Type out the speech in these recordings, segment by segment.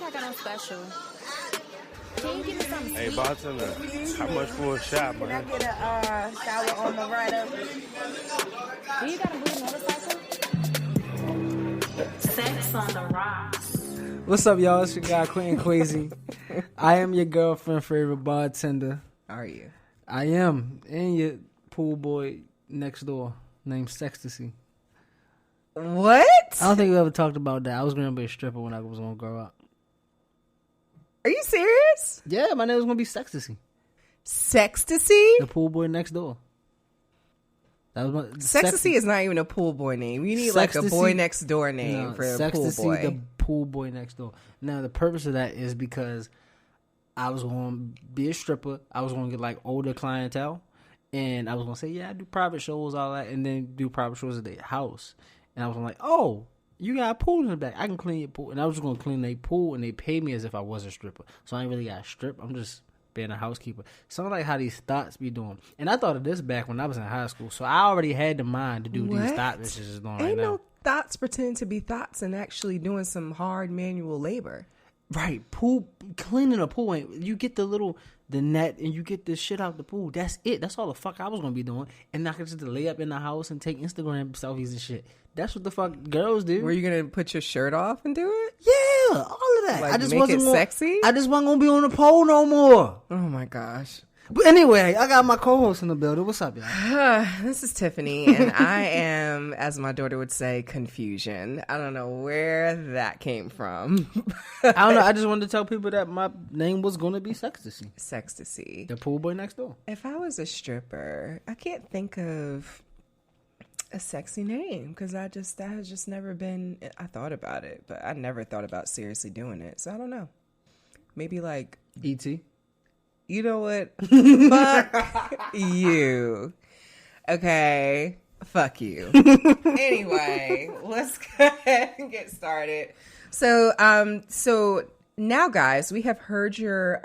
sure I got on special. Can you give me something? Hey, bartender, how much for a shot, Can I man? get a sour on the right up? Do you got a blue motorcycle? Sex on the rocks. What's up, y'all? It's your guy, Quentin Quasey. I am your girlfriend favorite bartender. Are you? I am. And your pool boy next door named Sextasy. What? I don't think we ever talked about that. I was going to be a stripper when I was going to grow up. Are you serious? Yeah, my name was going to be Sextasy. Sextasy? The pool boy next door. That was my Sextasy is not even a pool boy name. You need like a boy next door name for a pool boy. The pool boy next door. Now, the purpose of that is because I was going to be a stripper. I was going to get like older clientele. And I was going to say, yeah, I do private shows, all that. And then do private shows at their house. And I was like, oh, you got a pool in the back. I can clean your pool. And I was just going to clean their pool. And they paid me as if I was a stripper. So I ain't really got to strip. I'm just being a housekeeper. Something like how these thoughts be doing. And I thought of this back when I was in high school. So I already had the mind to do these thoughts that she's doing right now. Ain't no thoughts pretending to be thoughts and actually doing some hard manual labor. Right. Pool, cleaning a pool. You get the net and you get the shit out the pool. That's it. That's all the fuck I was going to be doing. And I could just lay up in the house and take Instagram selfies and shit. That's what the fuck girls do. Were you going to put your shirt off and do it? Yeah, all of that. Like, I just make wasn't it sexy? I just wasn't going to be on the pole no more. Oh my gosh. But anyway, I got my co-host in the building. What's up, y'all? This is Tiffany, and I am, as my daughter would say, confusion. I don't know where that came from. I don't know. I just wanted to tell people that my name was going to be Sextasy. Sextasy. The pool boy next door. If I was a stripper, I can't think of a sexy name because that has just never been. I thought about it, but I never thought about seriously doing it. So I don't know. Maybe like E.T. You know what? Fuck you. Okay. Fuck you. Anyway, let's go ahead and get started. So now, guys, we have heard your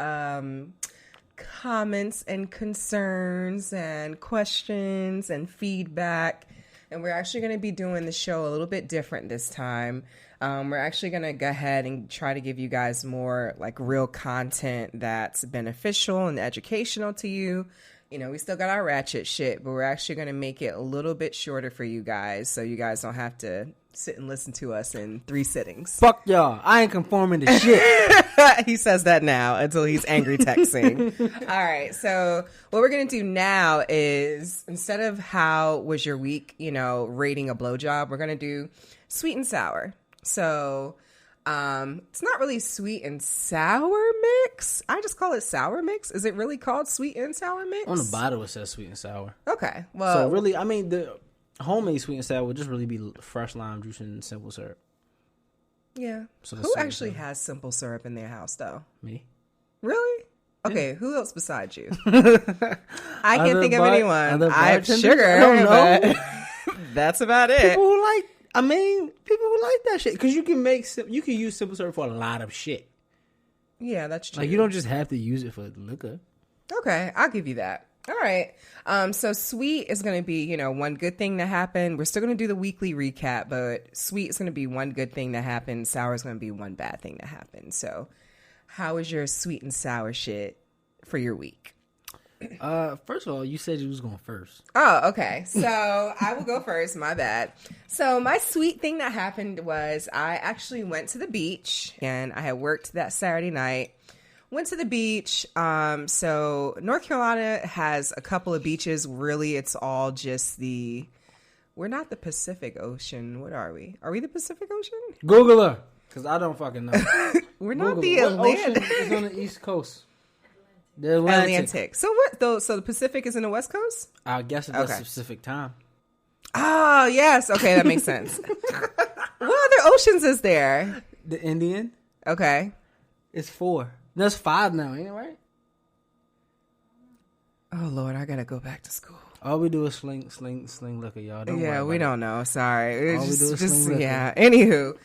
comments and concerns and questions and feedback, and we're actually going to be doing the show a little bit different this time. We're actually going to go ahead and try to give you guys more like real content that's beneficial and educational to you. You know, we still got our ratchet shit, but we're actually going to make it a little bit shorter for you guys so you guys don't have to sit and listen to us in 3 sittings. Fuck y'all. I ain't conforming to shit. He says that now until he's angry texting. All right. So what we're going to do now is instead of how was your week, rating a blowjob, we're going to do sweet and sour. So it's not really sweet and sour mix. I just call it sour mix. Is it really called sweet and sour mix? On the bottle it says sweet and sour. Okay. Well, so really, I mean, the homemade sweet and sour would just really be fresh lime juice and simple syrup. Yeah. So who actually has simple syrup in their house, though? Me. Really? Okay. Yeah. Who else besides you? I can't think of anyone. I have sugar. I don't know. That's about it. People who like that shit because you can use simple syrup for a lot of shit. Yeah, that's true. Like you don't just have to use it for liquor. Okay, I'll give you that. All right. So sweet is going to be, one good thing that happened. We're still going to do the weekly recap, but sweet is going to be one good thing that happened. Sour is going to be one bad thing that happened. So how was your sweet and sour shit for your week? First of all, you said you was going first. Oh, okay. So I will go first. My bad. So my sweet thing that happened was I actually went to the beach and I had worked that Saturday night. Went to the beach. So North Carolina has a couple of beaches. Really, it's all just we're not the Pacific Ocean. What are we? Are we the Pacific Ocean? Google her, because I don't fucking know. We're not Google the Atlantic. Ocean is on the East Coast. The Atlantic. So what though? So the Pacific is in the West Coast? I guess it's a specific time. Oh, yes. Okay, that makes sense. What other oceans is there? The Indian. Okay. It's 4. That's 5 now, ain't it right? Oh, Lord, I gotta go back to school. All we do is sling liquor, y'all. We don't know. Sorry. All we do is sling liquor. Yeah. Anywho,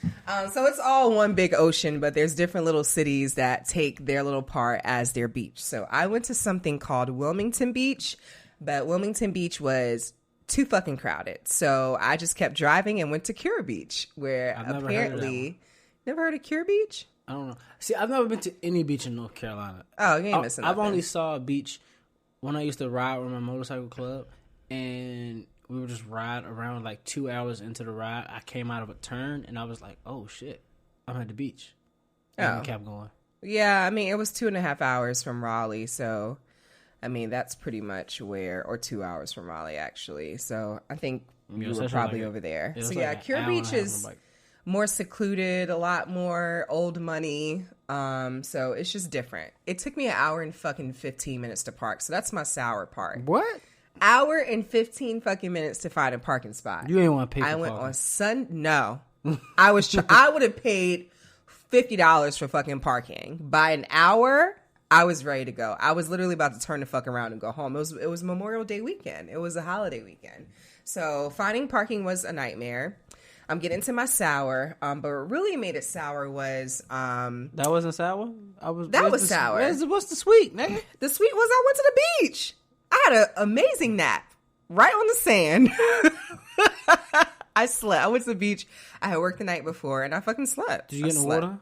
so it's all one big ocean, but there's different little cities that take their little part as their beach. So I went to something called Wilmington Beach, but Wilmington Beach was too fucking crowded. So I just kept driving and went to Cure Beach, where apparently... Never heard of Cure Beach? I don't know. See, I've never been to any beach in North Carolina. Oh, you ain't missing I've nothing. only saw a beach when I used to ride with my motorcycle club, and we would just ride around like 2 hours into the ride. I came out of a turn, and I was like, oh, shit, I'm at the beach. And we kept going. Yeah, I mean, it was 2.5 hours from Raleigh, so, I mean, that's pretty much or 2 hours from Raleigh, actually. So, I think you were probably over there. So, yeah, Cure Beach is more secluded, a lot more old money. So, it's just different. It took me an hour and fucking 15 minutes to park, so that's my sour part. What? Hour and 15 fucking minutes to find a parking spot. You ain't want to pay for I went parking. on No. I would have paid $50 for fucking parking. By an hour, I was ready to go. I was literally about to turn the fuck around and go home. It was Memorial Day weekend. It was a holiday weekend. So finding parking was a nightmare. I'm getting to my sour, but what really made it sour was that wasn't sour. That was sour. What's the sweet, nigga? The sweet was I went to the beach. I had an amazing nap right on the sand. I slept. I went to the beach. I had worked the night before, and I fucking slept. Did you get in the water?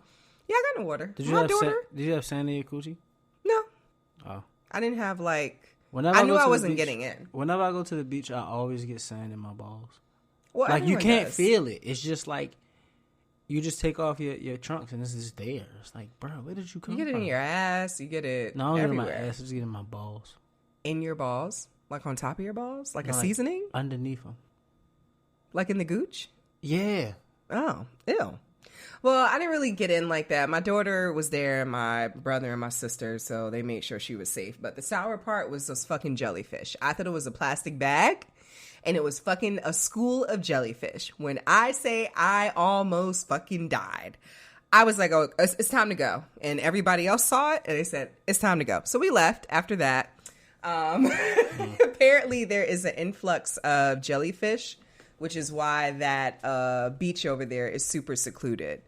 Yeah, I got in the water. Did you have sand in your coochie? No. Oh. I didn't have, like... Whenever I knew I the wasn't beach, getting in. Whenever I go to the beach, I always get sand in my balls. Well, like, you can't does. feel it. It's just like, you just take off your trunks, and it's just there. It's like, bro, where did you come from? You get it in your ass. You get it No, I don't get it in everywhere. my ass. I just get it in my balls. In your balls? Like on top of your balls? Like No, a like seasoning? Underneath them. Like in the gooch? Yeah. Oh, ew. Well, I didn't really get in like that. My daughter was there, my brother and my sister, so they made sure she was safe. But the sour part was those fucking jellyfish. I thought it was a plastic bag, and it was fucking a school of jellyfish. When I say I almost fucking died, I was like, oh, it's time to go. And everybody else saw it, and they said, it's time to go. So we left after that. Apparently, there is an influx of jellyfish, which is why that beach over there is super secluded.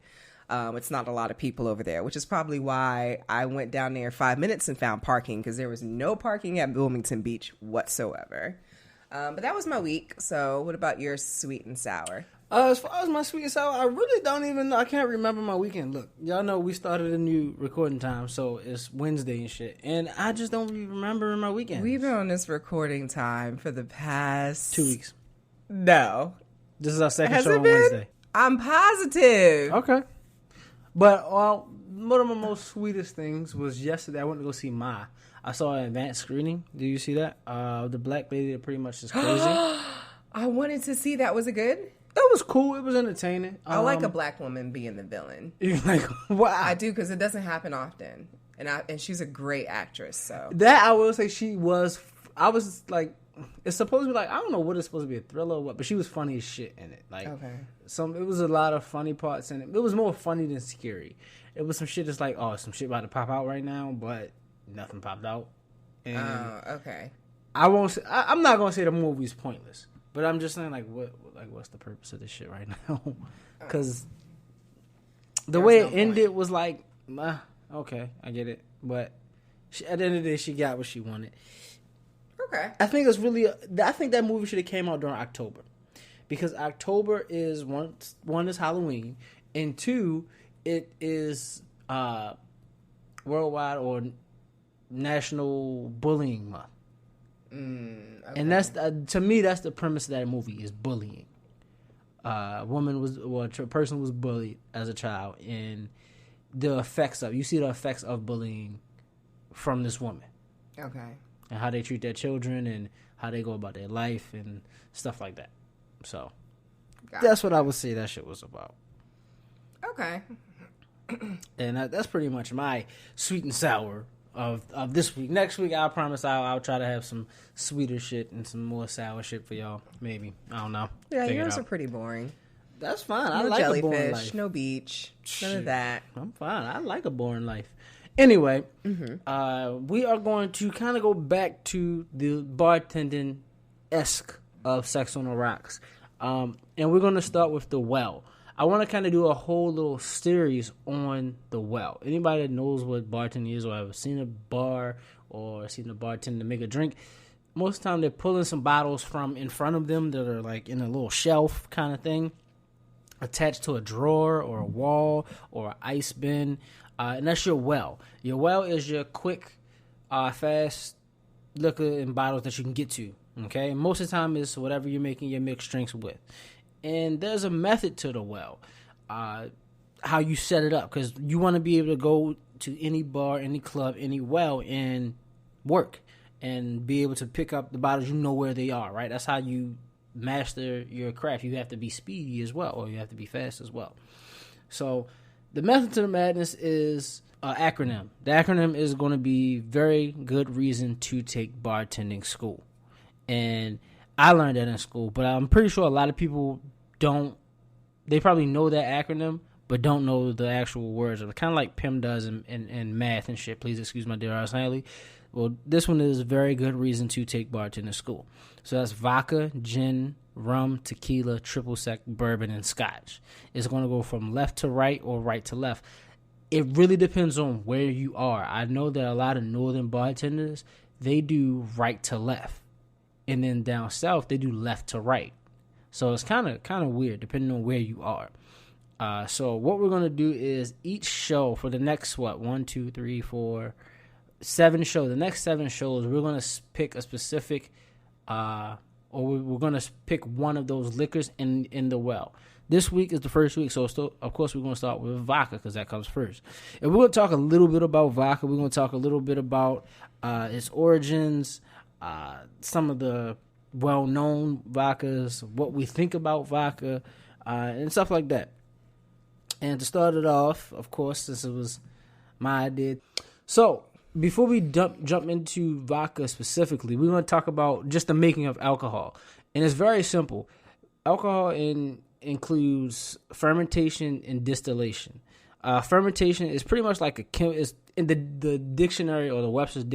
It's not a lot of people over there, which is probably why I went down there 5 minutes and found parking, because there was no parking at Wilmington Beach whatsoever. But that was my week. So what about your sweet and sour? As far as my sweet and sour, I really don't even know. I can't remember my weekend. Look, y'all know we started a new recording time, so it's Wednesday and shit. And I just don't even remember my weekend. We've been on this recording time for the past... 2 weeks. No. This is our second Has show it on been? Wednesday. I'm positive. Okay. But one of my most sweetest things was yesterday. I went to go see Ma. I saw an advanced screening. Did you see that? The black lady that pretty much is crazy. I wanted to see that. Was it good? That was cool. It was entertaining. I like a black woman being the villain. You're like, wow. I do, because it doesn't happen often. And she's a great actress, so. That I will say she was. I was like, it's supposed to be like, I don't know what it's supposed to be, a thriller or what, but she was funny as shit in it. Like, Okay. It was a lot of funny parts in it. It was more funny than scary. It was some shit that's like, oh, some shit about to pop out right now, but nothing popped out. And Okay. I won't say, I'm not gonna say the movie's pointless, but I'm just saying what's the purpose of this shit right now? Because the way it ended was like, okay, I get it, but at the end of the day, she got what she wanted. Okay. I think it's really. I think that movie should have came out during October, because October is one is Halloween, and two, it is worldwide National Bullying Month. Okay. And that's to me, that's the premise of that movie, is bullying. A person was bullied as a child, and you see the effects of bullying from this woman. Okay. And how they treat their children and how they go about their life and stuff like that. So that's what I would say that shit was about. Okay. And that's pretty much my sweet and sour of this week. Next week, I promise I'll try to have some sweeter shit and some more sour shit for y'all. Maybe. I don't know. Yeah, yours are pretty boring. That's fine. No I like a boring jellyfish, life. no beach, none of that. I'm fine. I like a boring life. Anyway, we are going to kind of go back to the bartending-esque of Sex on the Rocks. And we're going to start with The Well. I want to kind of do a whole little series on The Well. Anybody that knows what bartending is or ever seen a bar or seen a bartender make a drink, most of the time they're pulling some bottles from in front of them that are like in a little shelf kind of thing. attached to a drawer or a wall or an ice bin, and that's your well. Your well is your quick, fast liquor in bottles that you can get to. Okay, most of the time it's whatever you're making your mixed drinks with, and there's a method to the well, how you set it up, because you want to be able to go to any bar, any club, any well, and work and be able to pick up the bottles. You know where they are, right? That's how you master your craft. You have to be speedy as well, or you have to be fast as well. So the method to the madness is an acronym. The acronym is going to be very good reason to take bartending school. And I learned that in school, but I'm pretty sure a lot of people don't. They probably know that acronym, but don't know the actual words. Kind of like Pim does in math and shit. Please excuse my dear Hanley. Well, this one is very good reason to take bartending school. So that's vodka, gin, rum, tequila, triple sec, bourbon, and scotch. It's going to go from left to right or right to left. It really depends on where you are. I know that a lot of northern bartenders, they do right to left. And then down south, they do left to right. So it's kind of weird depending on where you are. So what we're going to do is each show for the next, 1, 2, 3, 4, 7 shows. The next 7 shows, we're going to pick a specific, or we're going to pick one of those liquors in the well. This week is the first week, so of course we're going to start with vodka because that comes first. And we're going to talk a little bit about vodka. We're going to talk a little bit about its origins, some of the well-known vodkas, what we think about vodka, and stuff like that. And to start it off, of course, since it was my idea. So before we jump into vodka specifically, we're going to talk about just the making of alcohol. And it's very simple. Alcohol includes fermentation and distillation. Fermentation is pretty much like is in the dictionary, or the Webster's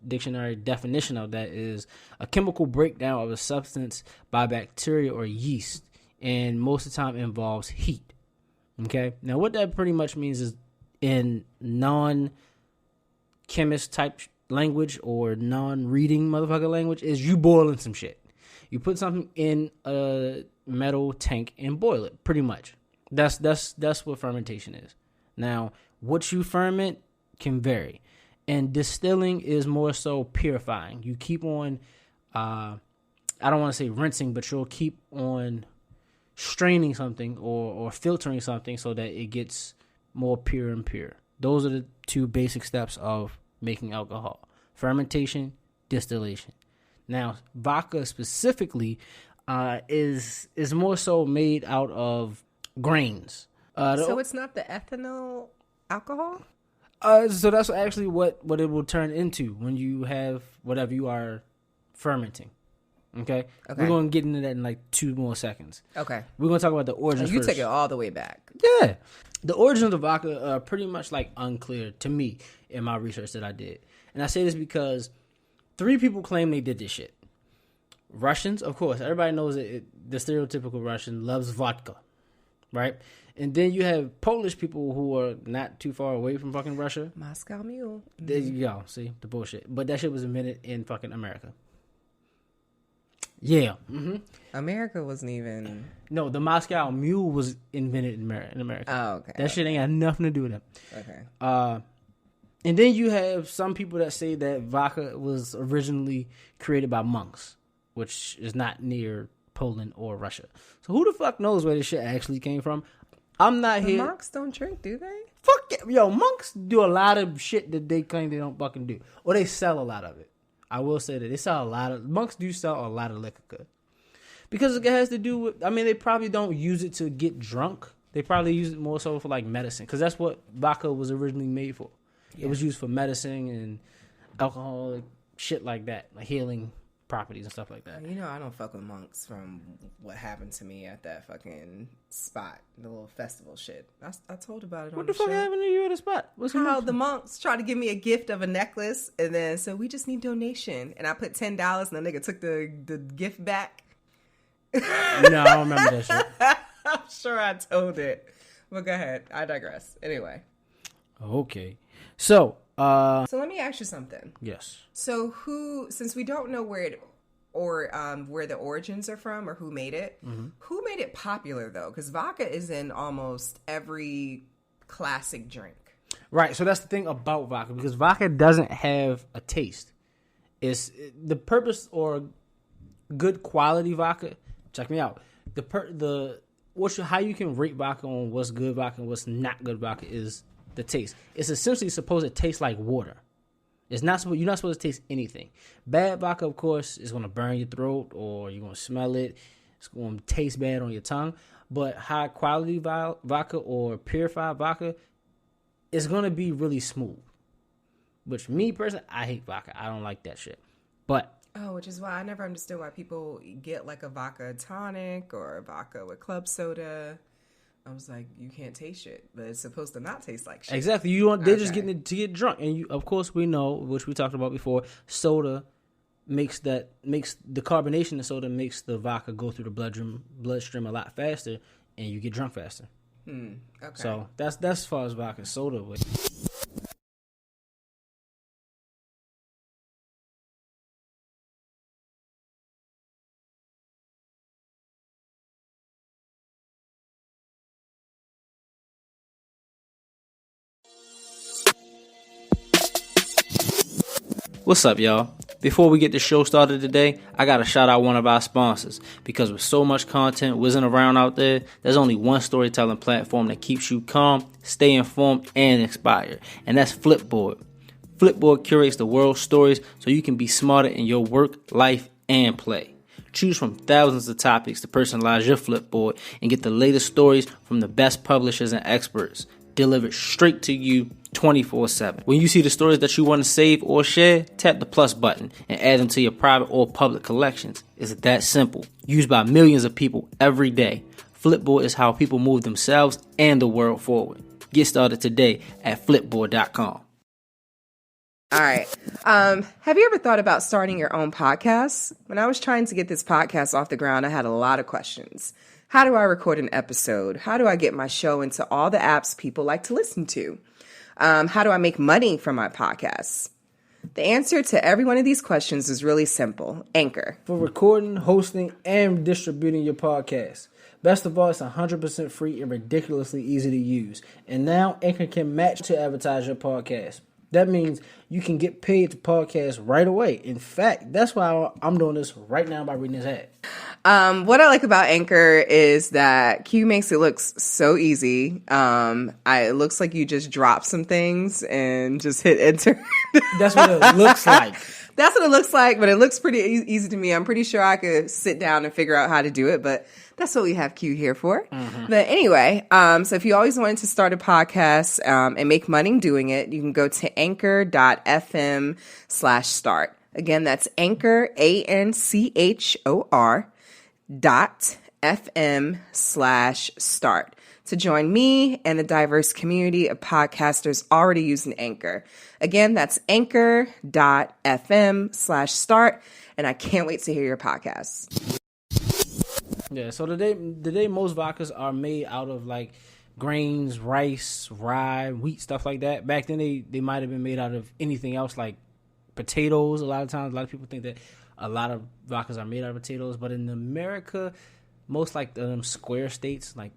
dictionary definition of that is a chemical breakdown of a substance by bacteria or yeast, and most of the time involves heat. Okay, now what that pretty much means is, in non-chemist type language or non-reading motherfucker language, is you boiling some shit. You put something in a metal tank and boil it. Pretty much, that's what fermentation is. Now, what you ferment can vary, and distilling is more so purifying. You keep on, I don't want to say rinsing, but you'll keep on straining something or filtering something so that it gets more pure and pure. Those are the 2 basic steps of making alcohol: fermentation, distillation. Now, vodka specifically is more so made out of grains. So it's not the ethanol alcohol? So that's actually what it will turn into when you have whatever you are fermenting. Okay? We're going to get into that in like 2 more seconds. Okay. We're going to talk about the origins You first. take it all the way back. Yeah. The origins of the vodka are pretty much like unclear to me in my research that I did. And I say this because 3 people claim they did this shit. Russians, of course. Everybody knows the stereotypical Russian loves vodka. Right? And then you have Polish people who are not too far away from fucking Russia. Moscow Mule. There you go. See? The bullshit. But that shit was invented in fucking America. Yeah. Mm-hmm. America wasn't even... No, the Moscow Mule was invented in America. Oh, okay. That shit ain't got nothing to do with it. Okay. And then you have some people that say that vodka was originally created by monks, which is not near Poland or Russia. So who the fuck knows where this shit actually came from? I'm not here. Monks don't drink, do they? Fuck it. Yo, monks do a lot of shit that they claim they don't fucking do. Or they sell a lot of it. I will say that they sell monks do sell a lot of liquor. Because it has to do with, they probably don't use it to get drunk. They probably use it more so for like medicine. Because that's what vodka was originally made for. Yeah. It was used for medicine and alcohol, shit like that. Like healing properties and stuff like that. You know, I don't fuck with monks from what happened to me at that fucking spot, the little festival shit. I told about it on the show. What the fuck happened to you at a spot? How the monks tried to give me a gift of a necklace, and then so we just need donation, and I put $10, and the nigga took the gift back. No, I don't remember that shit. I'm sure I told it, but go ahead. I digress. Anyway. Okay, so let me ask you something. Yes. So since we don't know where or where the origins are from or who made it. Who made it popular though? Because vodka is in almost every classic drink. Right. So that's the thing about vodka, because vodka doesn't have a taste. It's the purpose or good quality vodka. Check me out. How you can rate vodka on what's good vodka and what's not good vodka is the taste. It's essentially supposed to taste like water. You're not supposed to taste anything. Bad vodka, of course, is going to burn your throat, or you're going to smell it. It's going to taste bad on your tongue. But high quality vodka or purified vodka is going to be really smooth. Which, me personally, I hate vodka. I don't like that shit. But which is why I never understood why people get like a vodka tonic or a vodka with club soda. I was like, you can't taste shit, but it's supposed to not taste like shit. Exactly. They're just getting it to get drunk, and of course we know, which we talked about before, soda makes the carbonation in soda makes the vodka go through the bloodstream a lot faster, and you get drunk faster. Okay. So that's as far as vodka soda. What's up, y'all? Before we get the show started today, I gotta shout out one of our sponsors, because with so much content whizzing around out there, there's only one storytelling platform that keeps you calm, stay informed, and inspired, and that's Flipboard. Flipboard curates the world's stories so you can be smarter in your work, life, and play. Choose from thousands of topics to personalize your Flipboard and get the latest stories from the best publishers and experts, delivered straight to you 24/7. When you see the stories that you want to save or share, tap the plus button and add them to your private or public collections. It's that simple. Used by millions of people every day, Flipboard is how people move themselves and the world forward. Get started today at flipboard.com. All right. Have you ever thought about starting your own podcast? When I was trying to get this podcast off the ground, I had a lot of questions. How do I record an episode? How do I get my show into all the apps people like to listen to? How do I make money from my podcasts? The answer to every one of these questions is really simple. Anchor. For recording, hosting, and distributing your podcast. Best of all, it's 100% free and ridiculously easy to use. And now Anchor can match to advertise your podcast. That means you can get paid to podcast right away. In fact, that's why I'm doing this right now by reading this ad. What I like about Anchor is that Q makes it look so easy. It looks like you just drop some things and just hit enter. That's what it looks like. That's what it looks like, but it looks pretty easy to me. I'm pretty sure I could sit down and figure out how to do it, but that's what we have Q here for. Mm-hmm. But anyway, so if you always wanted to start a podcast and make money doing it, you can go to anchor.fm/start. Again, that's Anchor, ANCHOR.FM/start to join me and a diverse community of podcasters already using Anchor. Again, that's Anchor.fm/start, and I can't wait to hear your podcasts. Yeah, so today most vodkas are made out of like grains, rice, rye, wheat, stuff like that. Back then they might have been made out of anything else like potatoes. A lot of people think that a lot of vodkas are made out of potatoes, but in America, most like them square states, like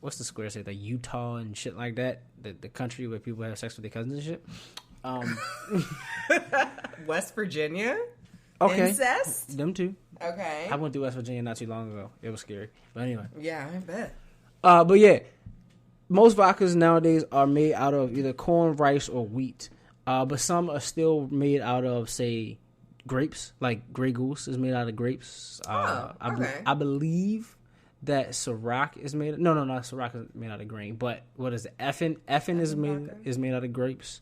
what's the square state, like Utah and shit like that, the country where people have sex with their cousins and shit. West Virginia? Okay. Incest? Them too. Okay. I went through West Virginia not too long ago. It was scary. But anyway. Yeah, I bet. But yeah, most vodkas nowadays are made out of either corn, rice, or wheat. But some are still made out of, say, grapes. Like Grey Goose is made out of grapes. Okay. I believe that Ciroc is made. No, not Ciroc is made out of grain. But what is it? Effin is made out of grapes,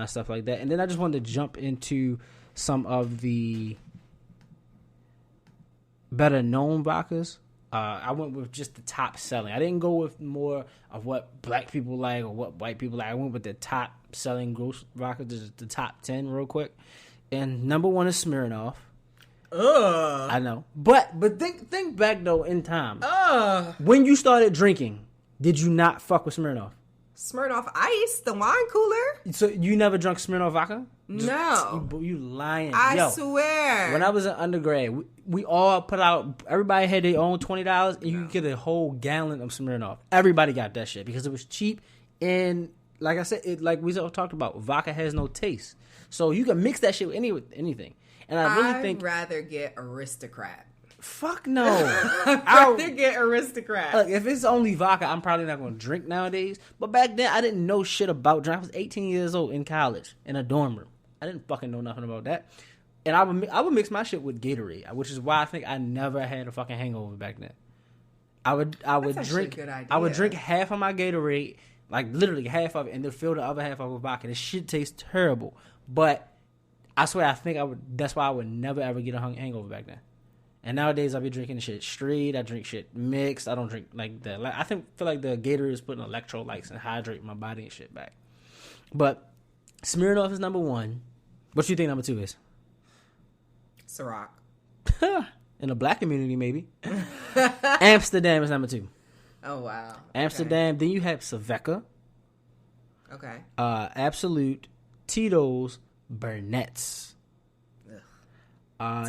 stuff like that. And then I just wanted to jump into some of the better known vodkas. I went with just the top selling. I didn't go with more of what black people like or what white people like. I went with the top selling gross vodka, just the top 10 real quick. And number 1 is Smirnoff. Ugh. I know. But think back though in time. When you started drinking, did you not fuck with Smirnoff? Smirnoff Ice, the wine cooler. So you never drunk Smirnoff vodka? No. You lying. I swear. When I was in undergrad, we all put out, everybody had their own $20 and you could get a whole gallon of Smirnoff. Everybody got that shit because it was cheap. And like I said, like we all talked about, vodka has no taste. So you can mix that shit with anything. And I really think. I'd rather get Aristocrat. Fuck no. I'd rather get Aristocrat. Look, if it's only vodka, I'm probably not going to drink nowadays. But back then, I didn't know shit about drink. I was 18 years old in college in a dorm room. I didn't fucking know nothing about that. And I would mix my shit with Gatorade, which is why I think I never had a fucking hangover back then. I would drink. A good idea. I would drink half of my Gatorade, like literally half of it, and then fill the other half up with vodka. This shit tastes terrible, but I swear I think I would. That's why I would never ever get a hangover back then. And nowadays I be drinking shit straight. I drink shit mixed. I don't drink like that. Like feel like the Gatorade is putting electrolytes and hydrate my body and shit back. But Smirnoff is number one. What you think number two is? Ciroc. In the black community, maybe. Amsterdam is number two. Oh wow. Amsterdam. Then you have Svedka. Okay. Absolute, Tito's, Burnett's.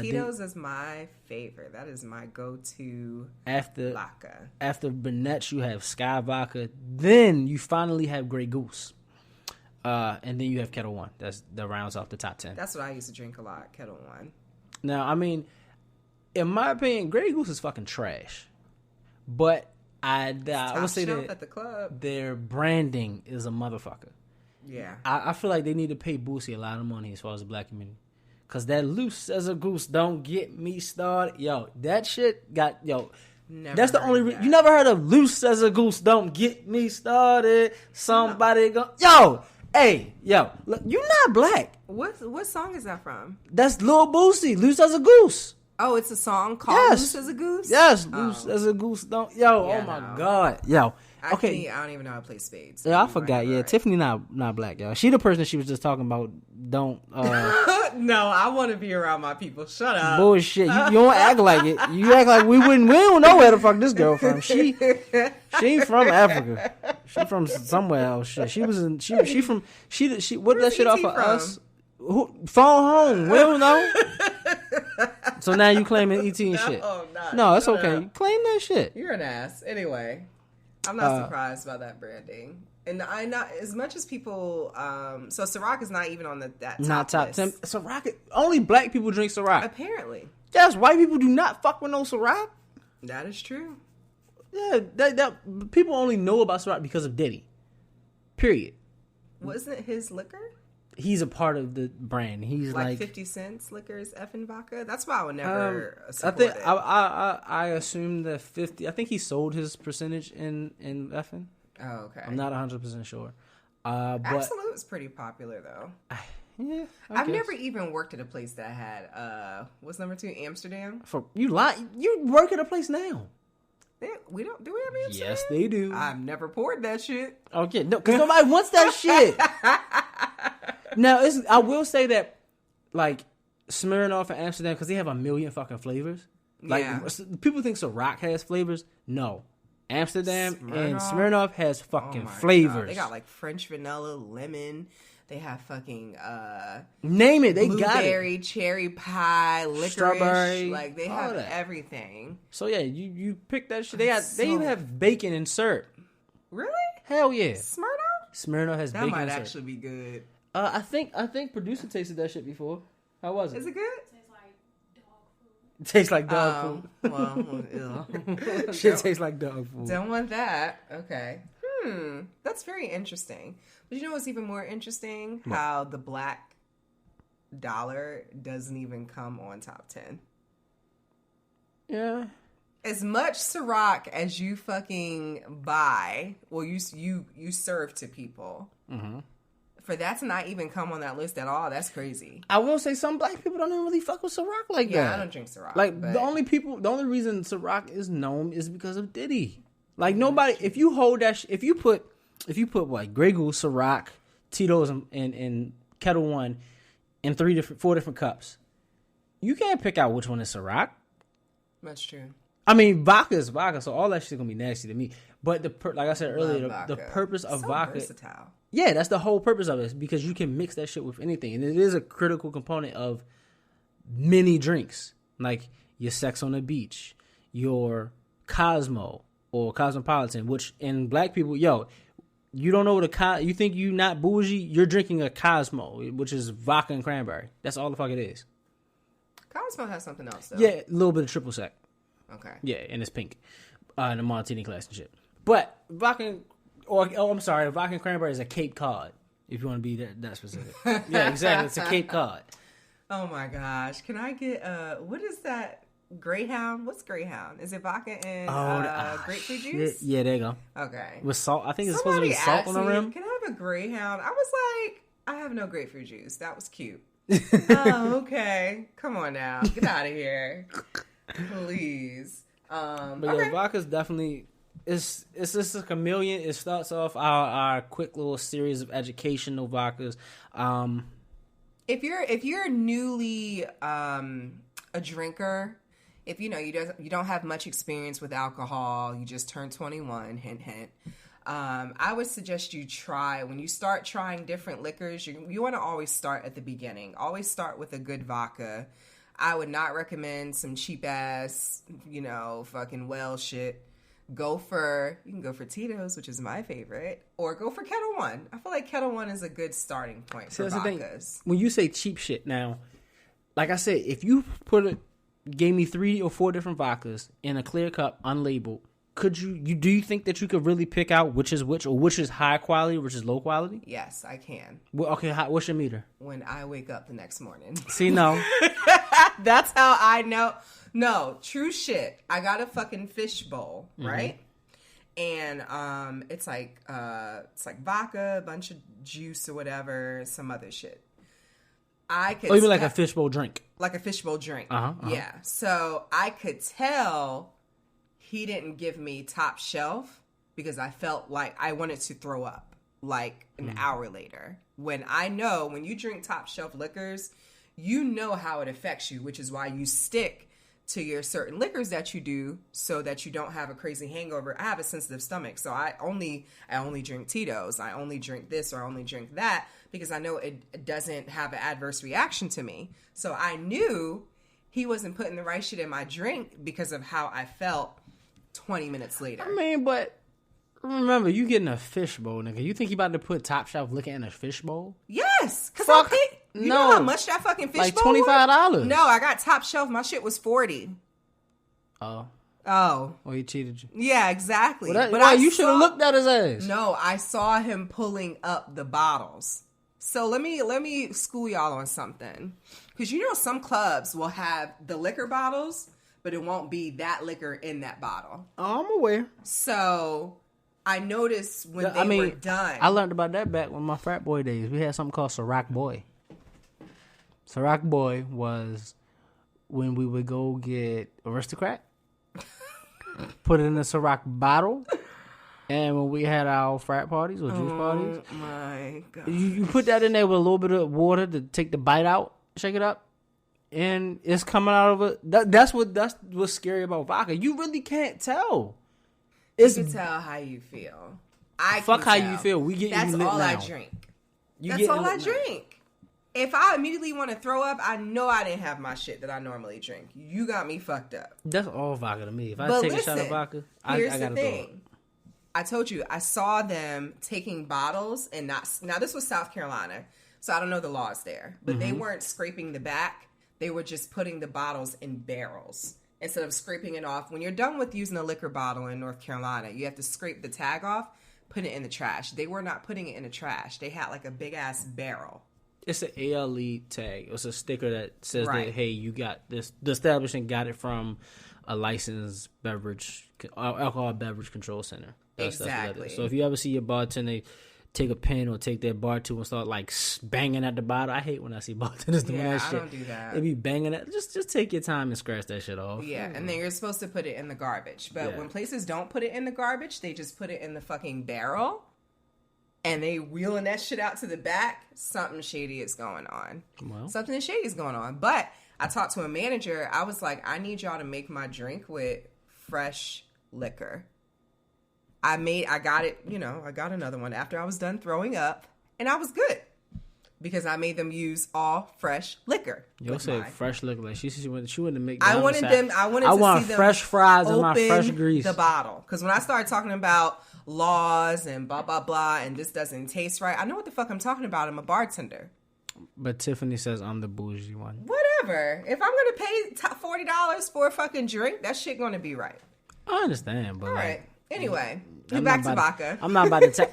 Tito's is my favorite. That is my go-to vodka. After Burnett's, you have Sky Vodka. Then you finally have Grey Goose. And then you have Kettle One. That rounds off the top 10. That's what I used to drink a lot, Kettle One. Now, I mean, in my opinion, Grey Goose is fucking trash. But I would say that at the club. Their branding is a motherfucker. Yeah. I feel like they need to pay Boosie a lot of money as far as the black community. Because that loose as a goose don't get me started. Yo, that shit got, Never that's the only you never heard of loose as a goose don't get me started. Somebody go, look, you not black. What song is that from? That's Lil Boosie, loose as a goose. Oh, it's a song called Loose as a Goose? Yes, Loose as a Goose don't. God. Yo. Okay. I don't even know how to play spades. Yeah, I forgot. Yeah, right. Tiffany not black, y'all. She the person she was just talking about. Don't. No, I want to be around my people. Shut up. Bullshit. You don't act like it. You act like we don't know where the fuck this girl from. She ain't from Africa. She from somewhere else. Shit. She was in. She from. She. What that shit off of us? Phone home. We don't know. So now you claiming ET and shit. No, it's okay. You claim that shit. You're an ass. Anyway, I'm not surprised by that branding. And I not as much as people. So Ciroc is not even on that top list. 10. Ciroc. Only black people drink Ciroc. Apparently. Yes, white people do not fuck with no Ciroc. That is true. Yeah, that people only know about Ciroc because of Diddy. Period. Wasn't it his liquor? He's a part of the brand. He's like 50 cents liquors effing vodka. That's why I would never support I think it. I assume that 50. I think he sold his percentage in effing. Oh, okay. I'm not 100% sure. But Absolute's pretty popular though. Yeah, I've never even worked at a place that had what's number 2? Amsterdam. You work at a place now. We don't. Do we have Amsterdam? Yes, they do. I've never poured that shit. Okay, no, because nobody wants that shit. Now, I will say that, like, Smirnoff and Amsterdam, because they have a million fucking flavors. Like, people think Ciroc has flavors. No. Amsterdam and Smirnoff has fucking flavors. God. They got, like, French vanilla, lemon. They have fucking, name it. They got it. Blueberry, cherry pie, licorice. Strawberry. Like, they have everything. So, yeah, you pick that shit. They even have bacon and syrup. Really? Hell yeah. Smirnoff has bacon and syrup. That might actually be good. I think producer tasted that shit before. How was it? Is it good? Tastes like dog food. Well, ew. Shit tastes like dog food. Don't want that. Okay. That's very interesting. But you know what's even more interesting? What? How the black dollar doesn't even come on top 10. Yeah. As much Ciroc as you fucking buy, well, you serve to people. Mm-hmm. For that to not even come on that list at all, that's crazy. I will say some black people don't even really fuck with Ciroc like that. Yeah, I don't drink Ciroc. Like, the only reason Ciroc is known is because of Diddy. Like, nobody, if you hold that, if you put what, Grey Goose, Ciroc, Tito's, and Kettle One in 4 different cups, you can't pick out which one is Ciroc. That's true. I mean, vodka is vodka, so all that shit's gonna be nasty to me. But like I said earlier, Love the vodka. purpose of So vodka, versatile. yeah, that's the whole purpose of it, because you can mix that shit with anything, and it is a critical component of many drinks, like your sex on the beach, your Cosmo or Cosmopolitan, which in black people, you don't know what you think you not bougie, you're drinking a Cosmo, which is vodka and cranberry. That's all the fuck it is. Cosmo has something else, though. Yeah, a little bit of triple sec. Okay. Yeah, and it's pink. In the martini glass and shit. But vodka, vodka and cranberry is a Cape Cod, if you want to be that specific. Yeah, exactly. It's a Cape Cod. Oh my gosh. Can I get, what is that? Greyhound? What's Greyhound? Is it vodka and grapefruit juice? Yeah, there you go. Okay. With salt. I think it's supposed to be salt on the rim. Can I have a Greyhound? I was like, I have no grapefruit juice. That was cute. Oh, okay. Come on now. Get out of here. Please. But yeah, vodka's definitely, it's just a chameleon. It starts off our quick little series of educational vodkas. If you're newly a drinker, if you don't have much experience with alcohol, you just turned 21, hint hint. I would suggest you try, when you start trying different liquors, you want to always start at the beginning. Always start with a good vodka. I would not recommend some cheap ass, fucking well shit. You can go for Tito's, which is my favorite, or go for Kettle One. I feel like Kettle One is a good starting point for vodkas. When you say cheap shit now, like I said, if you gave me 3 or 4 different vodkas in a clear cup, unlabeled, do you think that you could really pick out which is which, or which is high quality, which is low quality? Yes, I can. Well, okay, what's your meter? When I wake up the next morning. See, no. That's how I know. No, true shit. I got a fucking fish bowl, right? And it's like vodka, a bunch of juice or whatever, some other shit. You mean like a fishbowl drink? Like a fishbowl drink. Yeah. So I could tell he didn't give me top shelf because I felt like I wanted to throw up like an hour later. When you drink top shelf liquors, you know how it affects you, which is why you stick to your certain liquors that you do so that you don't have a crazy hangover. I have a sensitive stomach, so I only drink Tito's. I only drink this or I only drink that because I know it doesn't have an adverse reaction to me. So I knew he wasn't putting the right shit in my drink because of how I felt 20 minutes later. I mean, but remember, you getting a fishbowl, nigga. You think you about to put top shelf liquor in a fishbowl? Yes, because I picked. You know how much that fucking fishbowl like $25. No, I got top shelf. My shit was $40. Oh. Well, he cheated you. Yeah, exactly. But you should have looked at his ass. No, I saw him pulling up the bottles. So let me school y'all on something. Because some clubs will have the liquor bottles, but it won't be that liquor in that bottle. Oh, I'm aware. So I noticed when they were done. I learned about that back when my frat boy days. We had something called Ciroc Boy. Ciroc Boy was when we would go get Aristocrat, put it in a Ciroc bottle, and when we had our frat parties or juice parties, oh my God, you put that in there with a little bit of water to take the bite out, shake it up, and it's coming out of it. That's what's scary about vodka. You really can't tell. You can tell how you feel. Fuck how you feel. We get That's you lit all now. I drink. That's all I drink. If I immediately want to throw up, I know I didn't have my shit that I normally drink. You got me fucked up. That's all vodka to me. If I take a shot of vodka, I gotta throw up. I told you, I saw them taking bottles and now this was South Carolina, so I don't know the laws there, but they weren't scraping the back. They were just putting the bottles in barrels instead of scraping it off. When you're done with using a liquor bottle in North Carolina, you have to scrape the tag off, put it in the trash. They were not putting it in the trash. They had like a big ass barrel. It's an ALE tag. It's a sticker that says that, hey, you got this. The establishment got it from a licensed alcohol beverage control center. Exactly. So if you ever see your bartender take a pen or take their bar tool and start like banging at the bottle, I hate when I see bartenders doing that shit. I don't do that. They be banging it. Just take your time and scratch that shit off. Yeah, and then you're supposed to put it in the garbage. But when places don't put it in the garbage, they just put it in the fucking barrel. And they wheeling that shit out to the back, something shady is going on. Well. Something shady is going on. But I talked to a manager. I was like, I need y'all to make my drink with fresh liquor. I got it, I got another one after I was done throwing up, and I was good because I made them use all fresh liquor. You'll say fresh liquor. Like she went to make. I wanted to see them fresh fries and my fresh grease. The bottle, because when I started talking about laws and blah blah blah, and this doesn't taste right, I know what the fuck I'm talking about. I'm a bartender. But Tiffany says I'm the bougie one. Whatever. If I'm gonna pay $40 for a fucking drink, that shit gonna be right. I understand, but all like, right. Anyway, back to vodka. I'm not about to tell.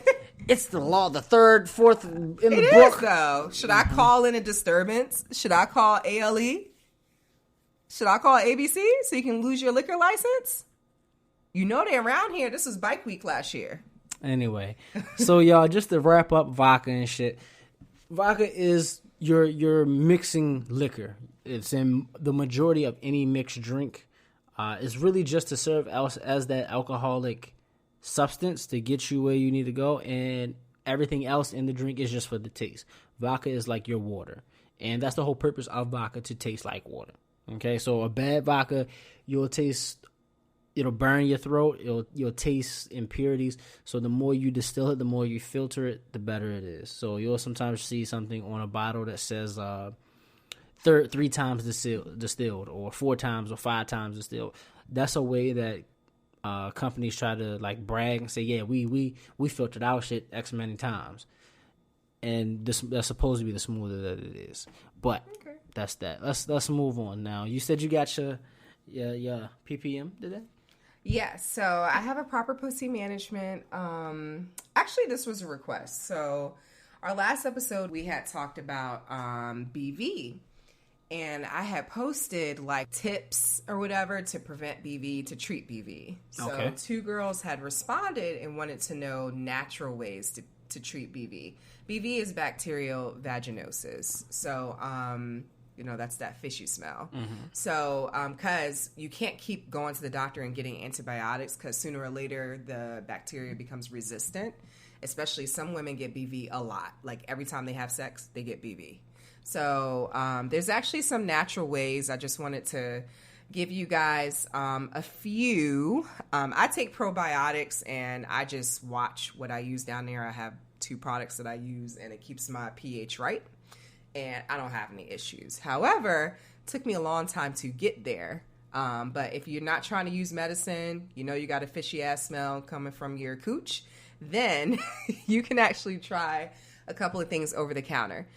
It's the law, the third, fourth in the it book. Is, though. Should I call in a disturbance? Should I call ALE? Should I call ABC so you can lose your liquor license? You know they're around here. This was Bike Week last year. Anyway, so y'all, just to wrap up vodka and shit. Vodka is your mixing liquor. It's in the majority of any mixed drink. It's really just to serve as that alcoholic substance to get you where you need to go, and everything else in the drink is just for the taste. Vodka is like your water, and that's the whole purpose of vodka, to taste like water. Okay, so a bad vodka, it'll burn your throat, you'll taste impurities. So the more you distill it, the more you filter it, the better it is. So you'll sometimes see something on a bottle that says 3 times distilled, or 4 times or 5 times distilled. That's a way that companies try to like brag and say, yeah, we filtered our shit X many times, and that's supposed to be the smoother that it is. But that's that. Let's move on now. You said you got your PPM today. Yeah, so I have a proper pussy management. Actually, this was a request. So our last episode, we had talked about BV. And I had posted like tips or whatever to prevent BV, to treat BV. So 2 girls had responded and wanted to know natural ways to treat BV. BV is bacterial vaginosis. So, that's that fishy smell. Mm-hmm. So, because you can't keep going to the doctor and getting antibiotics, because sooner or later the bacteria becomes resistant. Especially some women get BV a lot. Like every time they have sex, they get BV. So there's actually some natural ways. I just wanted to give you guys a few. I take probiotics, and I just watch what I use down there. I have 2 products that I use, and it keeps my pH right, and I don't have any issues. However, it took me a long time to get there. But if you're not trying to use medicine, you got a fishy-ass smell coming from your cooch, then you can actually try a couple of things over the counter.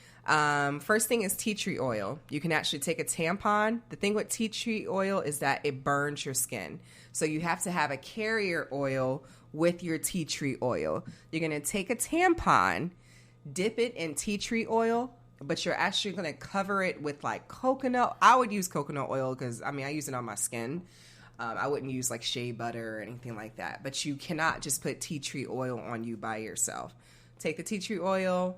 First thing is tea tree oil. You can actually take a tampon. The thing with tea tree oil is that it burns your skin. So you have to have a carrier oil with your tea tree oil. You're going to take a tampon, dip it in tea tree oil, but you're actually going to cover it with like coconut. I would use coconut oil because, I use it on my skin. I wouldn't use like shea butter or anything like that. But you cannot just put tea tree oil on you by yourself. Take the tea tree oil,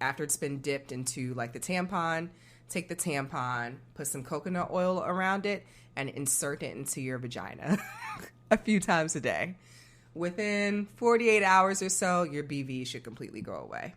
after it's been dipped into like the tampon, take the tampon, put some coconut oil around it, and insert it into your vagina a few times a day. Within 48 hours or so, your BV should completely go away.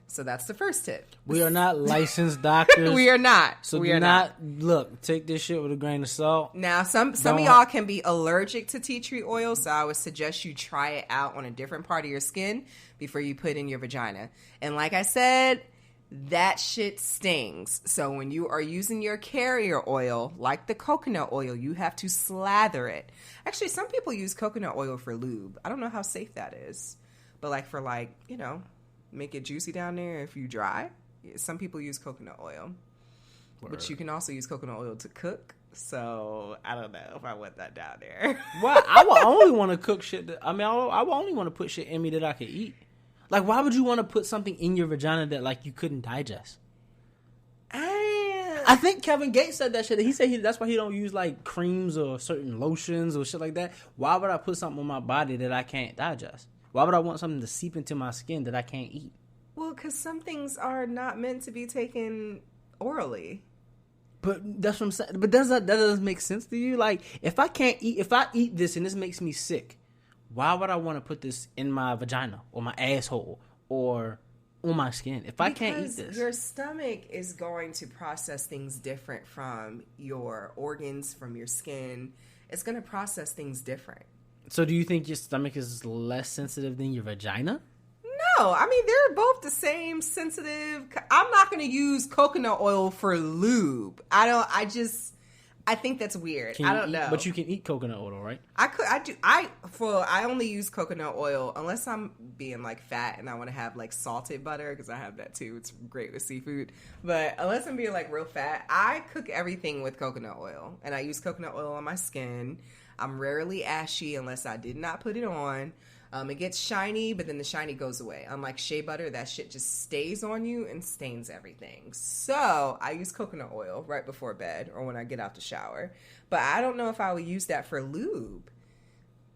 So that's the first tip. We are not licensed doctors. We are not. So we are not. Look, take this shit with a grain of salt. Now, some of y'all can be allergic to tea tree oil, so I would suggest you try it out on a different part of your skin before you put in your vagina. And like I said, that shit stings. So when you are using your carrier oil, like the coconut oil, you have to slather it. Actually, some people use coconut oil for lube. I don't know how safe that is. But like for make it juicy down there if you dry. Some people use coconut oil. Word. But you can also use coconut oil to cook. So I don't know if I want that down there. Well, I would only want to cook shit. I would only want to put shit in me that I could eat. Like, why would you want to put something in your vagina that like you couldn't digest? I think Kevin Gates said that shit. He said that's why he don't use like creams or certain lotions or shit like that. Why would I put something on my body that I can't digest? Why would I want something to seep into my skin that I can't eat? Well, because some things are not meant to be taken orally. But that's what I'm saying. But that doesn't make sense to you? Like, if I eat this and this makes me sick, why would I want to put this in my vagina or my asshole or on my skin if I can't eat this? Your stomach is going to process things different from your organs, from your skin. It's going to process things different. So do you think your stomach is less sensitive than your vagina? No, I mean, they're both the same sensitive. I'm not going to use coconut oil for lube. I think that's weird. I don't know. But you can eat coconut oil, right? I only use coconut oil unless I'm being like fat and I want to have like salted butter, because I have that too. It's great with seafood. But unless I'm being like real fat, I cook everything with coconut oil, and I use coconut oil on my skin. I'm rarely ashy unless I did not put it on. It gets shiny, but then the shiny goes away. Unlike shea butter, that shit just stays on you and stains everything. So I use coconut oil right before bed or when I get out the shower. But I don't know if I would use that for lube.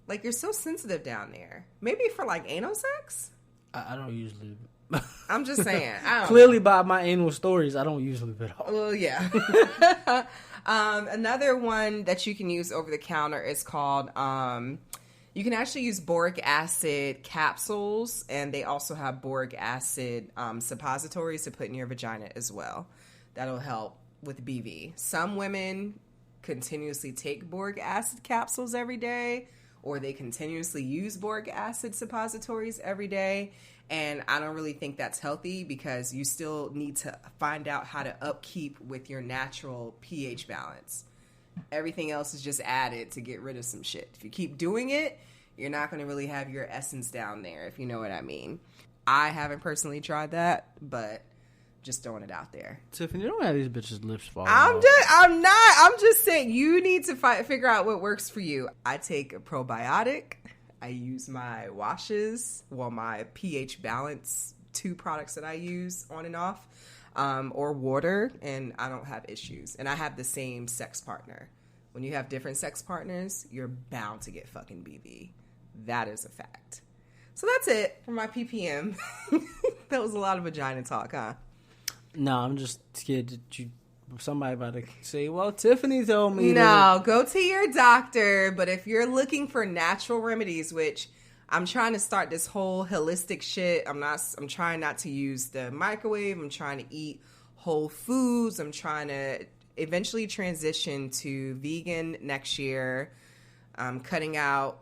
Like, you're so sensitive down there. Maybe for like anal sex? I don't use lube. I'm just saying. I don't Clearly know. by my anal stories, I don't use lube at all. Well, yeah. Another one that you can use over the counter is called... you can actually use boric acid capsules, and they also have boric acid suppositories to put in your vagina as well. That'll help with BV. Some women continuously take boric acid capsules every day, or they continuously use boric acid suppositories every day, and I don't really think that's healthy, because you still need to find out how to upkeep with your natural pH balance. Everything else is just added to get rid of some shit. If you keep doing it, you're not going to really have your essence down there, if you know what I mean. I haven't personally tried that, but just throwing it out there. Tiffany, you don't have these bitches' lips falling I'm off. I'm just saying, you need to figure out what works for you. I take a probiotic. I use my washes, my pH balance, 2 products that I use on and off. Or water, and I don't have issues. And I have the same sex partner. When you have different sex partners, you're bound to get fucking BV. That is a fact. So that's it for my PPM. That was a lot of vagina talk, huh? No, I'm just scared that somebody about to say, well, Tiffany told me. No, go to your doctor. But if you're looking for natural remedies, which... I'm trying to start this whole holistic shit. I'm trying not to use the microwave. I'm trying to eat whole foods. I'm trying to eventually transition to vegan next year. I'm cutting out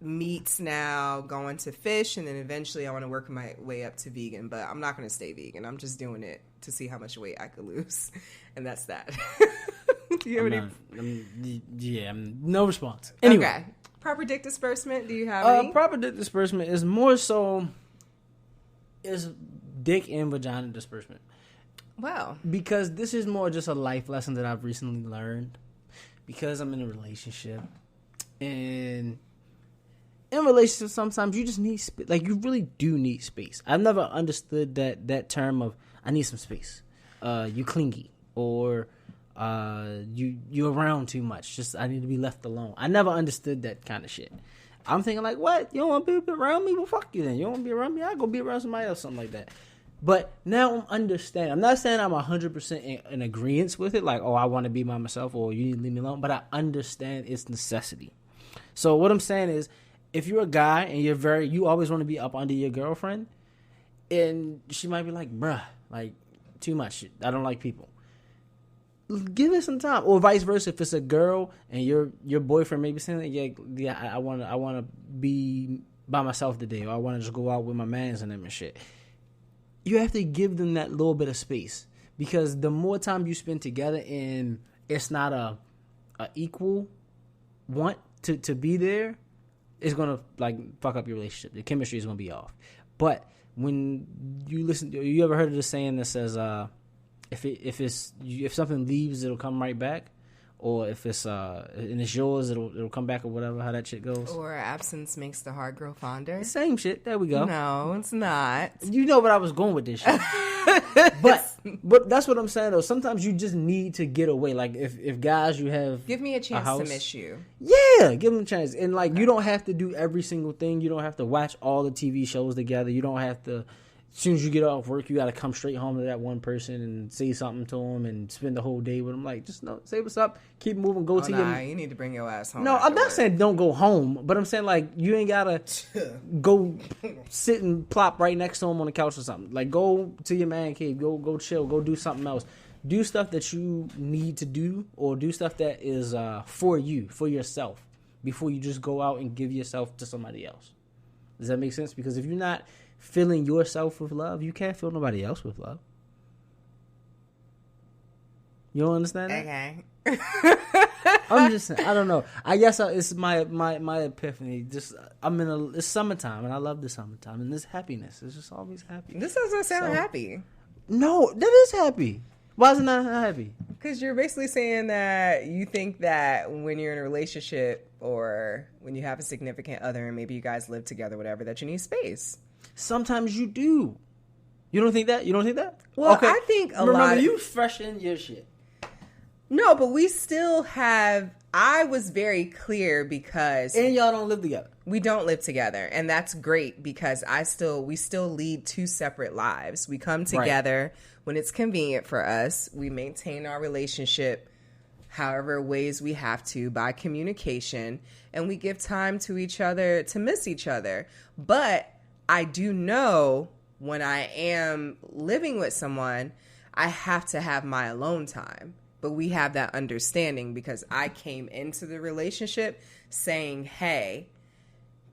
meats now, going to fish, and then eventually I want to work my way up to vegan. But I'm not going to stay vegan. I'm just doing it to see how much weight I could lose. And that's that. Do you have any? No response. Anyway. Okay. Proper dick disbursement, do you have any? Proper dick disbursement is more so is dick and vagina disbursement. Wow. Because this is more just a life lesson that I've recently learned. Because I'm in a relationship. And in relationships, sometimes you just need space. Like, you really do need space. I've never understood that term of, I need some space. You clingy. Or... you around too much. Just, I need to be left alone. I never understood that kind of shit. I'm thinking like, what? You don't want to be around me? Well, fuck you then. You don't want to be around me? I'll go be around somebody else, something like that. But now I'm understanding. I'm not saying I'm 100% in agreement with it. Like, oh, I want to be by myself, or you need to leave me alone. But I understand its necessity. So what I'm saying is, if you're a guy and you always want to be up under your girlfriend, and she might be like, bruh, like, too much. I don't like people. Give it some time, or vice versa. If it's a girl and your boyfriend maybe saying, yeah, I want to be by myself today, or I want to just go out with my mans and them and shit. You have to give them that little bit of space, because the more time you spend together and it's not a equal want to be there, it's gonna like fuck up your relationship. The chemistry is gonna be off. But when you ever heard of the saying that says, if something leaves, it'll come right back, or if it's and it's yours, it'll come back, or whatever, how that shit goes. Or absence makes the heart grow fonder. Same shit. There we go. No, it's not. You know what I was going with this shit. but that's what I'm saying though. Sometimes you just need to get away. Like if guys, you have give me a chance to miss you. Yeah, give them a chance. And like you don't have to do every single thing. You don't have to watch all the TV shows together. You don't have to. As soon as you get off work, you got to come straight home to that one person and say something to them and spend the whole day with them. Like, just say what's up, keep moving, go to your... you need to bring your ass home. No, I'm not saying don't go home, but I'm saying, like, you ain't got to go sit and plop right next to him on the couch or something. Like, go to your man cave, go chill, go do something else. Do stuff that you need to do, or do stuff that is for you, for yourself. before you just go out and give yourself to somebody else. Does that make sense? Because if you're not filling yourself with love, you can't fill nobody else with love. You don't understand that? Okay. I'm just saying, I don't know. I guess it's my epiphany. Just it's summertime, and I love the summertime, and this happiness. It's just always happy. This doesn't sound happy. No, that is happy. Why is it not happy? Because you're basically saying that you think that when you're in a relationship or when you have a significant other and maybe you guys live together, whatever, that you need space. Sometimes you do. You don't think that? You don't think that? Well, okay. I think Remember, you fresh in your shit. No, but we still have... I was very clear because... And y'all don't live together. We don't live together. And that's great because we still lead two separate lives. We come together when it's convenient for us. We maintain our relationship however ways we have to by communication. And we give time to each other to miss each other. But I do know when I am living with someone, I have to have my alone time. But we have that understanding because I came into the relationship saying, hey,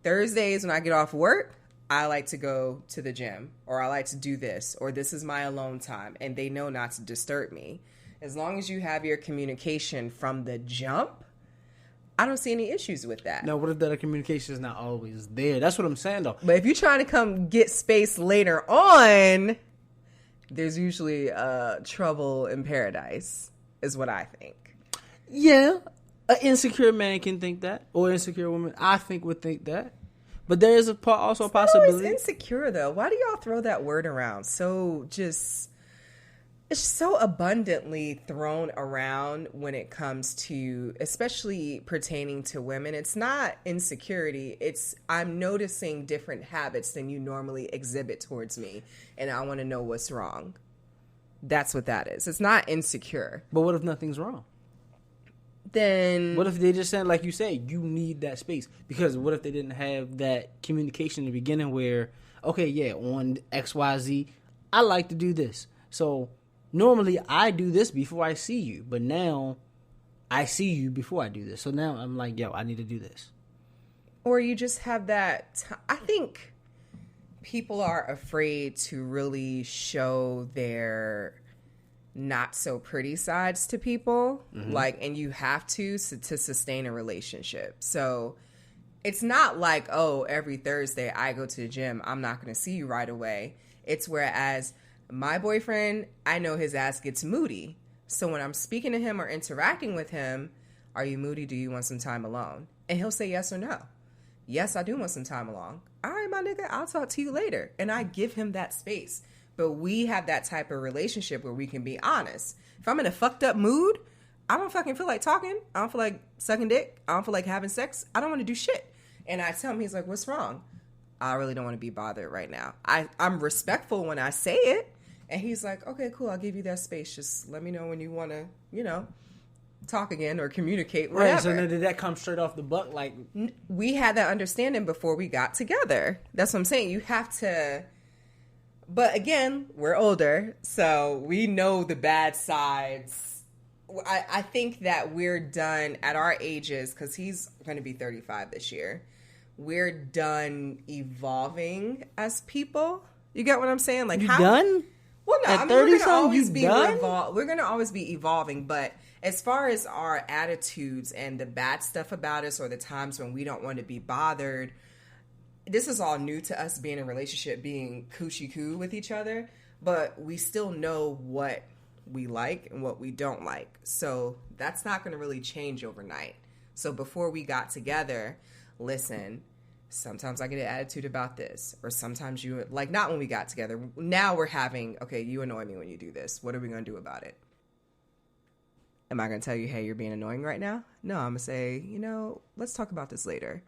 Thursdays when I get off work, I like to go to the gym or I like to do this or this is my alone time. And they know not to disturb me. As long as you have your communication from the jump, I don't see any issues with that. Now, what if that communication is not always there? That's what I'm saying, though. But if you're trying to come get space later on, there's usually trouble in paradise. Is what I think. Yeah, an insecure man can think that, or insecure woman, I think, would think that. But there is also a possibility. It's insecure though. Why do y'all throw that word around? It's so abundantly thrown around when it comes to, especially pertaining to women. It's not insecurity. It's I'm noticing different habits than you normally exhibit towards me, and I want to know what's wrong. That's what that is. It's not insecure. But what if nothing's wrong? Then... What if they just said, like you said, you need that space? Because what if they didn't have that communication in the beginning where, okay, yeah, on XYZ, I like to do this. So normally I do this before I see you. But now I see you before I do this. So now I'm like, yo, I need to do this. Or you just have that... I think... people are afraid to really show their not so pretty sides to people. Mm-hmm. And you have to sustain a relationship. So it's not like, oh, every Thursday I go to the gym, I'm not going to see you right away. It's whereas my boyfriend, I know his ass gets moody. So when I'm speaking to him or interacting with him, are you moody? Do you want some time alone? And he'll say yes or no. Yes, I do want some time alone. All right, my nigga, I'll talk to you later. And I give him that space. But we have that type of relationship where we can be honest. If I'm in a fucked up mood, I don't fucking feel like talking. I don't feel like sucking dick. I don't feel like having sex. I don't want to do shit. And I tell him, he's like, what's wrong? I really don't want to be bothered right now. I'm respectful when I say it. And he's like, okay, cool. I'll give you that space. Just let me know when you want to, talk again or communicate, whatever. Right, so then did that come straight off the butt? Like, we had that understanding before we got together. That's what I'm saying. You have to... But again, we're older, so we know the bad sides. I think that we're done at our ages, because he's going to be 35 this year. We're done evolving as people. You get what I'm saying? Like, you done? Well, no, at I mean, we're going to always be done? We're going to always be evolving, but as far as our attitudes and the bad stuff about us or the times when we don't want to be bothered, this is all new to us being in a relationship, being coochie coo with each other, but we still know what we like and what we don't like. So that's not going to really change overnight. So before we got together, listen, sometimes I get an attitude about this, or sometimes you, like, not when we got together. Now we're having, okay, you annoy me when you do this. What are we going to do about it? Am I going to tell you, hey, you're being annoying right now? No, I'm going to say, let's talk about this later.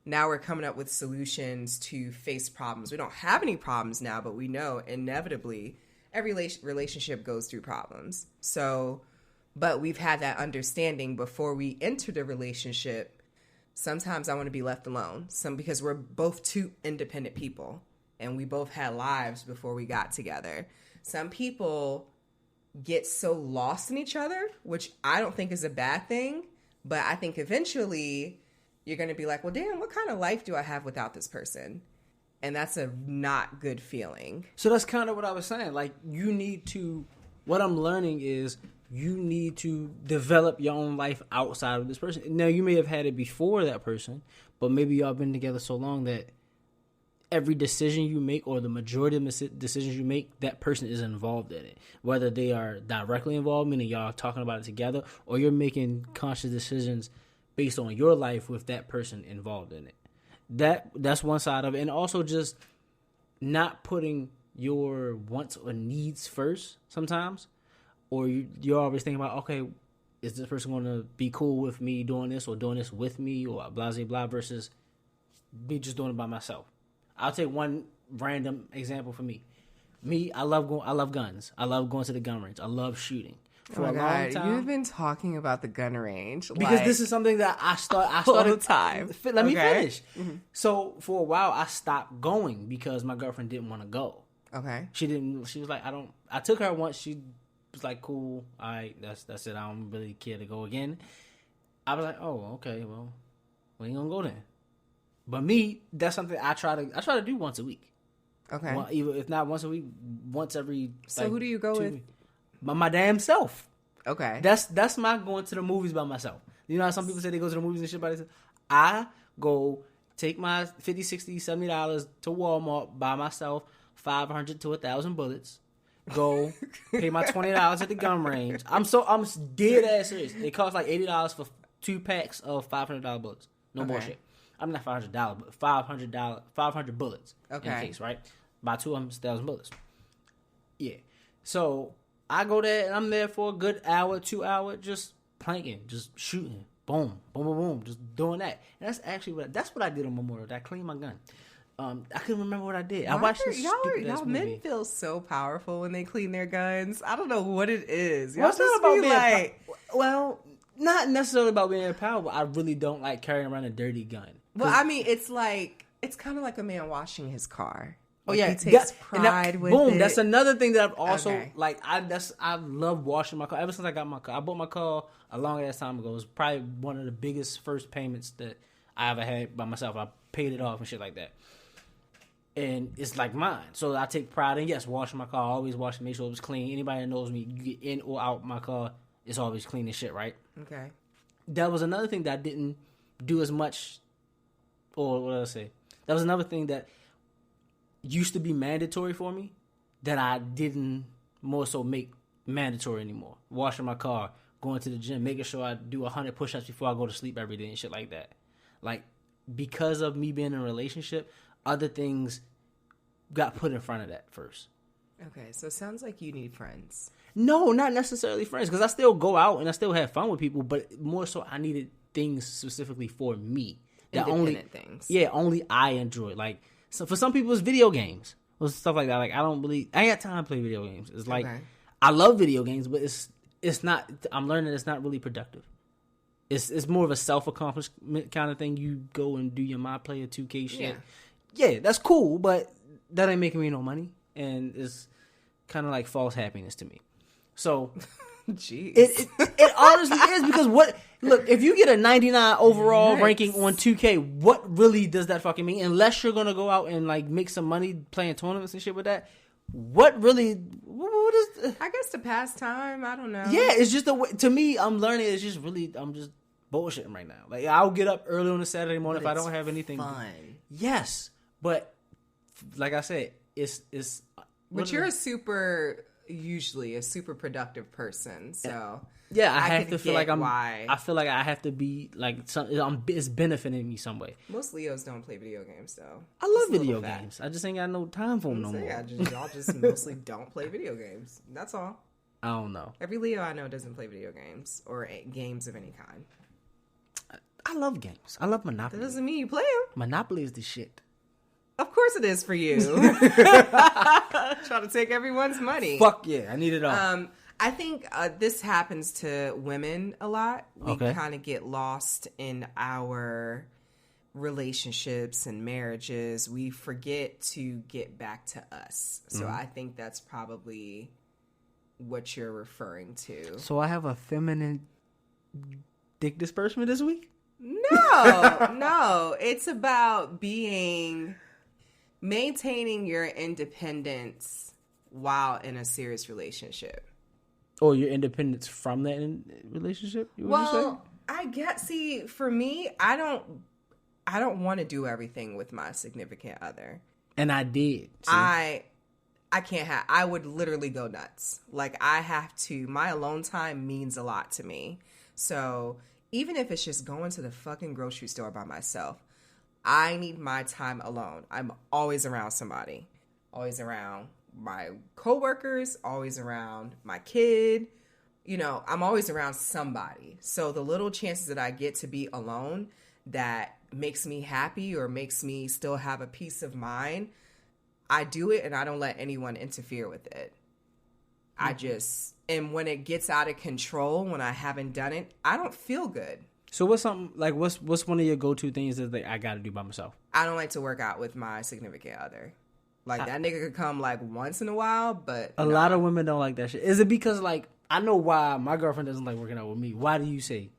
Now we're coming up with solutions to face problems. We don't have any problems now, but we know inevitably every relationship goes through problems. So, but we've had that understanding before we enter the relationship. Sometimes I want to be left alone. Because we're both two independent people and we both had lives before we got together. Some people get so lost in each other, which I don't think is a bad thing, but I think eventually you're going to be like, well, damn, what kind of life do I have without this person? And that's a not good feeling. So that's kind of what I was saying. Like, what I'm learning is you need to develop your own life outside of this person. Now, you may have had it before that person, but maybe y'all been together so long that every decision you make, or the majority of decisions you make, that person is involved in it. Whether they are directly involved, meaning y'all talking about it together, or you're making conscious decisions based on your life with that person involved in it. That's one side of it. And also just not putting your wants or needs first sometimes. Or you're always thinking about, okay, is this person going to be cool with me doing this or doing this with me or blah, blah, blah, versus me just doing it by myself. I'll take one random example for me. I love guns. I love going to the gun range. I love shooting. For a long time, you've been talking about the gun range because this is something that I started all the time. Let me finish. Mm-hmm. So for a while, I stopped going because my girlfriend didn't want to go. Okay, she didn't. She was like, I don't. I took her once. She was like, cool. All right, that's it. I don't really care to go again. I was like, oh, okay. Well, we ain't gonna go then. But me, that's something I try to do once a week. Okay, even if not once a week, once every. So who do you go with? By my damn self. Okay. That's my going to the movies by myself. You know how some people say they go to the movies and shit by themselves? I go take my $50, $60, $70 to Walmart by myself, 500 to 1,000 bullets. Go pay my $20 at the gun range. I'm dead ass serious. It costs like $80 for 2 packs of $500 bullets. No bullshit. I'm not $500, but $500 bullets in the case, right? Buy 2,000 bullets. Yeah. So I go there and I'm there for a good hour, 2 hours, just planking, just shooting, boom, boom, boom, boom, just doing that. And that's actually that's what I did on Memorial Day. I cleaned my gun. I couldn't remember what I did. I watched this stupid ass movie. Men feel so powerful when they clean their guns. I don't know what it is. Well, it's not about being well, not necessarily about being powerful. I really don't like carrying around a dirty gun. Well, I mean, it's kind of like a man washing his car. Oh yeah, he takes pride with boom, it. That's another thing that I've also I love washing my car. Ever since I got my car, I bought my car a long ass time ago. It was probably one of the biggest first payments that I ever had by myself. I paid it off and shit like that, and it's like mine. So I take pride in washing my car. I always wash it, make sure it was clean. Anybody that knows me, you get in or out my car, it's always clean and shit, right? Okay. That was another thing that I didn't do as much, or what did I say? That was another thing that used to be mandatory for me that I didn't more so make mandatory anymore. Washing my car, going to the gym, making sure I do 100 push-ups before I go to sleep every day and shit like that. Like, because of me being in a relationship, other things got put in front of that first. Okay, so it sounds like you need friends. No, not necessarily friends, because I still go out and I still have fun with people, but more so I needed things specifically for me. Independent things. Yeah, only I enjoy. Like, so for some people, it's video games or stuff like that. Like, I ain't got time to play video games. It's like, I love video games, but it's not. I'm learning it's not really productive. It's more of a self-accomplishment kind of thing. You go and do your My Player 2K shit. Yeah, that's cool, but that ain't making me no money, and it's kind of like false happiness to me. So, jeez, it honestly is, because look, if you get a 99 overall ranking on 2K, what really does that fucking mean? Unless you're gonna go out and like make some money playing tournaments and shit with that. What is? I guess to pass time. I don't know. Yeah, it's just to me, I'm learning. It's just really, I'm just bullshitting right now. Like, I'll get up early on a Saturday morning if I don't have anything. Fun. Yes, but like I said, it's. But you're usually a super productive person, so yeah, I have to feel like I feel like I have to be like it's benefiting me some way. Most Leos don't play video games, though. I love video games. I just ain't got no time for them no more. Y'all just mostly don't play video games. That's all. I don't know. Every Leo I know doesn't play video games or games of any kind. I love games. I love Monopoly. That doesn't mean you play them. Monopoly is the shit. Of course it is for you. Trying to take everyone's money. Fuck yeah, I need it all. I think this happens to women a lot. We kind of get lost in our relationships and marriages. We forget to get back to us. So I think that's probably what you're referring to. So I have a feminine dick disbursement this week? No. It's about maintaining your independence while in a serious relationship. Or your independence from that relationship? Well, I guess, see, for me, I don't want to do everything with my significant other. And I did. See? I can't have, I would literally go nuts. Like, I have to, my alone time means a lot to me. So even if it's just going to the fucking grocery store by myself, I need my time alone. I'm always around somebody, always around my coworkers, always around my kid. You know, I'm always around somebody. So the little chances that I get to be alone that makes me happy or makes me still have a peace of mind, I do it and I don't let anyone interfere with it. And when it gets out of control, when I haven't done it, I don't feel good. So what's something, like, what's one of your go-to things that I got to do by myself? I don't like to work out with my significant other. Like, that nigga could come, like, once in a while, but a lot of women don't like that shit. Is it because, like, I know why my girlfriend doesn't like working out with me. Why do you say?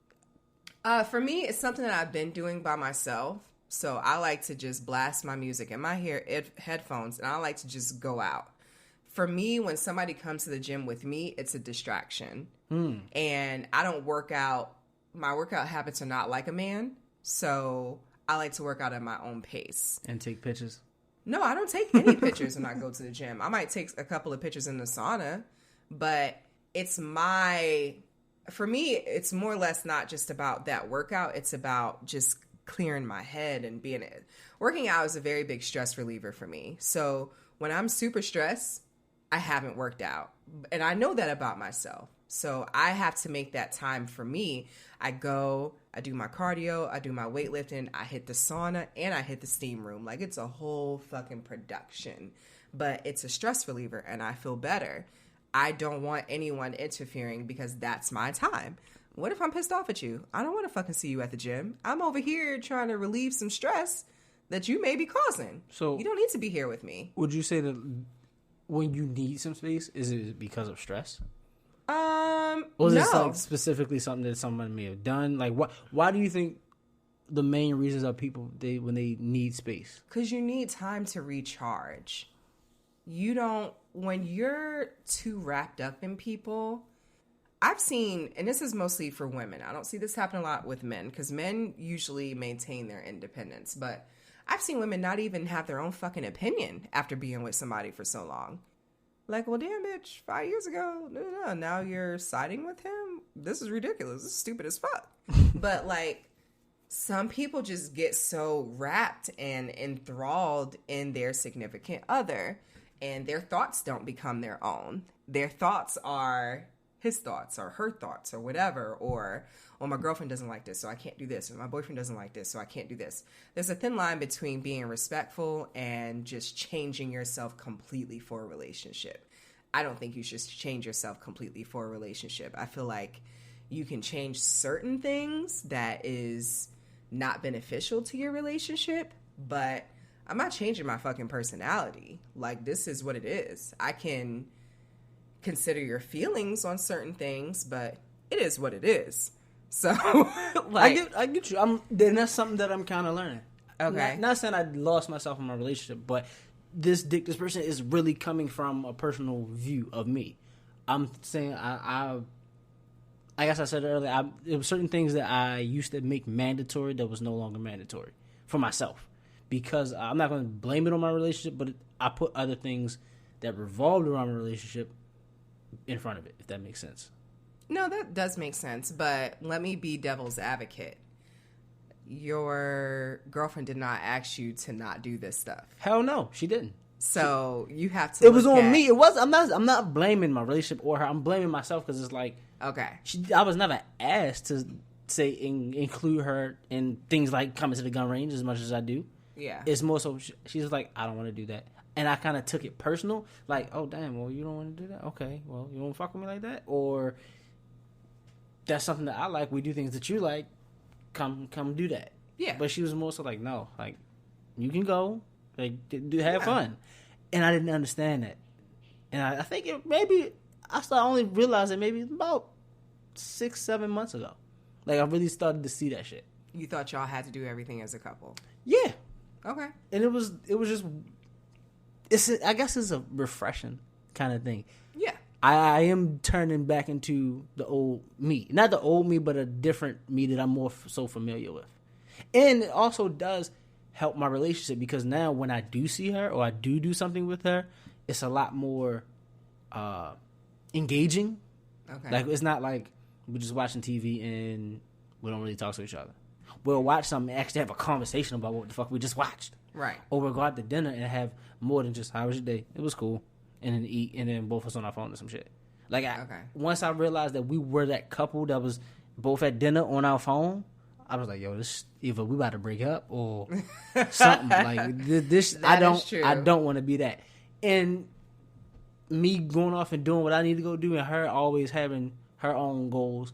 For me, it's something that I've been doing by myself. So I like to just blast my music in my headphones, and I like to just go out. For me, when somebody comes to the gym with me, it's a distraction. And I don't work out. My workout habits are not like a man. So I like to work out at my own pace. And take pictures? No, I don't take any pictures when I go to the gym. I might take a couple of pictures in the sauna, but for me, it's more or less not just about that workout. It's about just clearing my head and being it. Working out is a very big stress reliever for me. So when I'm super stressed, I haven't worked out. And I know that about myself. So I have to make that time for me. I go, I do my cardio, I do my weightlifting, I hit the sauna, and I hit the steam room. Like, it's a whole fucking production. But it's a stress reliever, and I feel better. I don't want anyone interfering because that's my time. What if I'm pissed off at you? I don't want to fucking see you at the gym. I'm over here trying to relieve some stress that you may be causing. So you don't need to be here with me. Would you say that when you need some space, is it because of stress? Or is it like specifically something that someone may have done? Like, why do you think the main reasons are people when they need space? Because you need time to recharge. When you're too wrapped up in people, I've seen, and this is mostly for women, I don't see this happen a lot with men, because men usually maintain their independence, but I've seen women not even have their own fucking opinion after being with somebody for so long. Like, well, damn, bitch, 5 years ago, no, now you're siding with him? This is ridiculous. This is stupid as fuck. But, like, some people just get so wrapped and enthralled in their significant other, and their thoughts don't become their own. Their thoughts are his thoughts or her thoughts or whatever, or, well, my girlfriend doesn't like this, so I can't do this, or my boyfriend doesn't like this, so I can't do this. There's a thin line between being respectful and just changing yourself completely for a relationship. I don't think you should change yourself completely for a relationship. I feel like you can change certain things that is not beneficial to your relationship, but I'm not changing my fucking personality. Like, this is what it is. I can consider your feelings on certain things, but it is what it is. So, like, I get you. Then that's something that I'm kind of learning. Okay, not saying I lost myself in my relationship, but this person is really coming from a personal view of me. I'm saying I guess I said earlier, there were certain things that I used to make mandatory that was no longer mandatory for myself, because I'm not going to blame it on my relationship, but I put other things that revolved around my relationship in front of it, if that makes sense. No, that does make sense, but let me be devil's advocate. Your girlfriend did not ask you to not do this stuff. Hell no, she didn't. So you have to. It was on me. It was. I'm not blaming my relationship or her. I'm blaming myself, because it's like, okay, I was never asked to say include her in things like coming to the gun range as much as I do. Yeah, it's more so she's like, I don't want to do that. And I kind of took it personal, like, oh, damn, well, you don't want to do that? Okay, well, you don't fuck with me like that? Or that's something that I like. We do things that you like. Come do that. Yeah. But she was more so like, no, like, you can go. Like, have fun. And I didn't understand that. And I think I started only realizing maybe about 6-7 months ago. Like, I really started to see that shit. You thought y'all had to do everything as a couple. Yeah. Okay. And it was just, I guess it's a refreshing kind of thing. Yeah. I am turning back into the old me. Not the old me, but a different me that I'm more so familiar with. And it also does help my relationship because now when I do see her or I do something with her, it's a lot more engaging. Okay. Like, it's not like we're just watching TV and we don't really talk to each other. We'll watch something and actually have a conversation about what the fuck we just watched. Right. Or we'll go out to dinner and have more than just, how was your day? It was cool. And then eat, and then both of us on our phone or some shit. Like, once I realized that we were that couple that was both at dinner on our phone, I was like, yo, this either we about to break up or something. Like, this, I don't want to be that. And me going off and doing what I need to go do and her always having her own goals,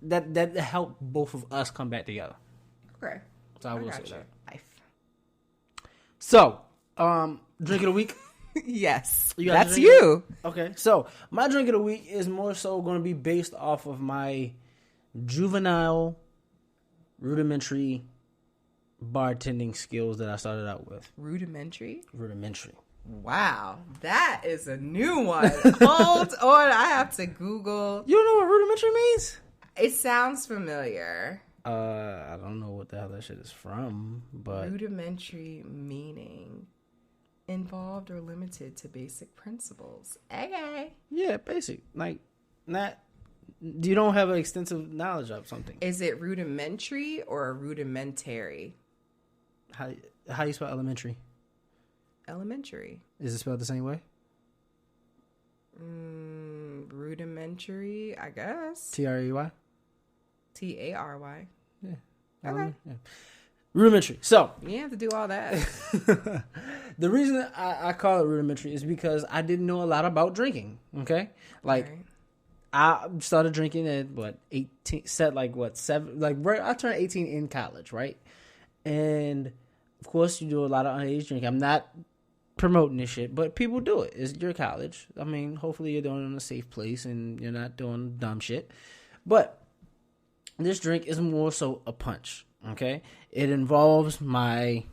that helped both of us come back together. Okay. So I will say you. that. Life. So, drink of the week. Yes. That's you. Okay. So, my drink of the week is more so going to be based off of my juvenile, rudimentary bartending skills that I started out with. Rudimentary? Rudimentary. Wow. That is a new one. Hold on. I have to Google. You don't know what rudimentary means? It sounds familiar. I don't know what the hell that shit is from, but... Rudimentary meaning. Involved or limited to basic principles. Okay. Yeah, basic. Like, not... You don't have an extensive knowledge of something. Is it rudimentary or rudimentary? How you spell elementary? Elementary. Is it spelled the same way? Rudimentary, I guess. Trey? Tary. Yeah. Okay. Yeah. Rudimentary. So, You have to do all that. the reason I call it rudimentary is because I didn't know a lot about drinking. Okay, like Right. I started drinking at 18. Set like what 7? Like I turned 18 in college, right? And of course, you do a lot of underage drinking. I'm not promoting this shit, but people do it. It's your college. I mean, hopefully you're doing it in a safe place and you're not doing dumb shit. But this drink is more so a punch. Okay, it involves my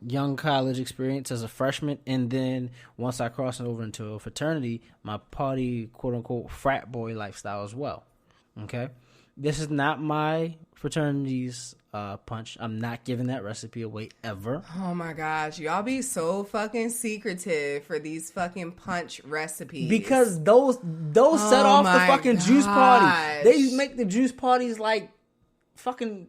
young college experience as a freshman, and then once I crossed over into a fraternity, my party, quote unquote, frat boy lifestyle as well. Okay, this is not my fraternity's punch. I'm not giving that recipe away ever. Oh my gosh, y'all be so fucking secretive for these fucking punch recipes. Because those set off the fucking juice party. They make the juice parties like fucking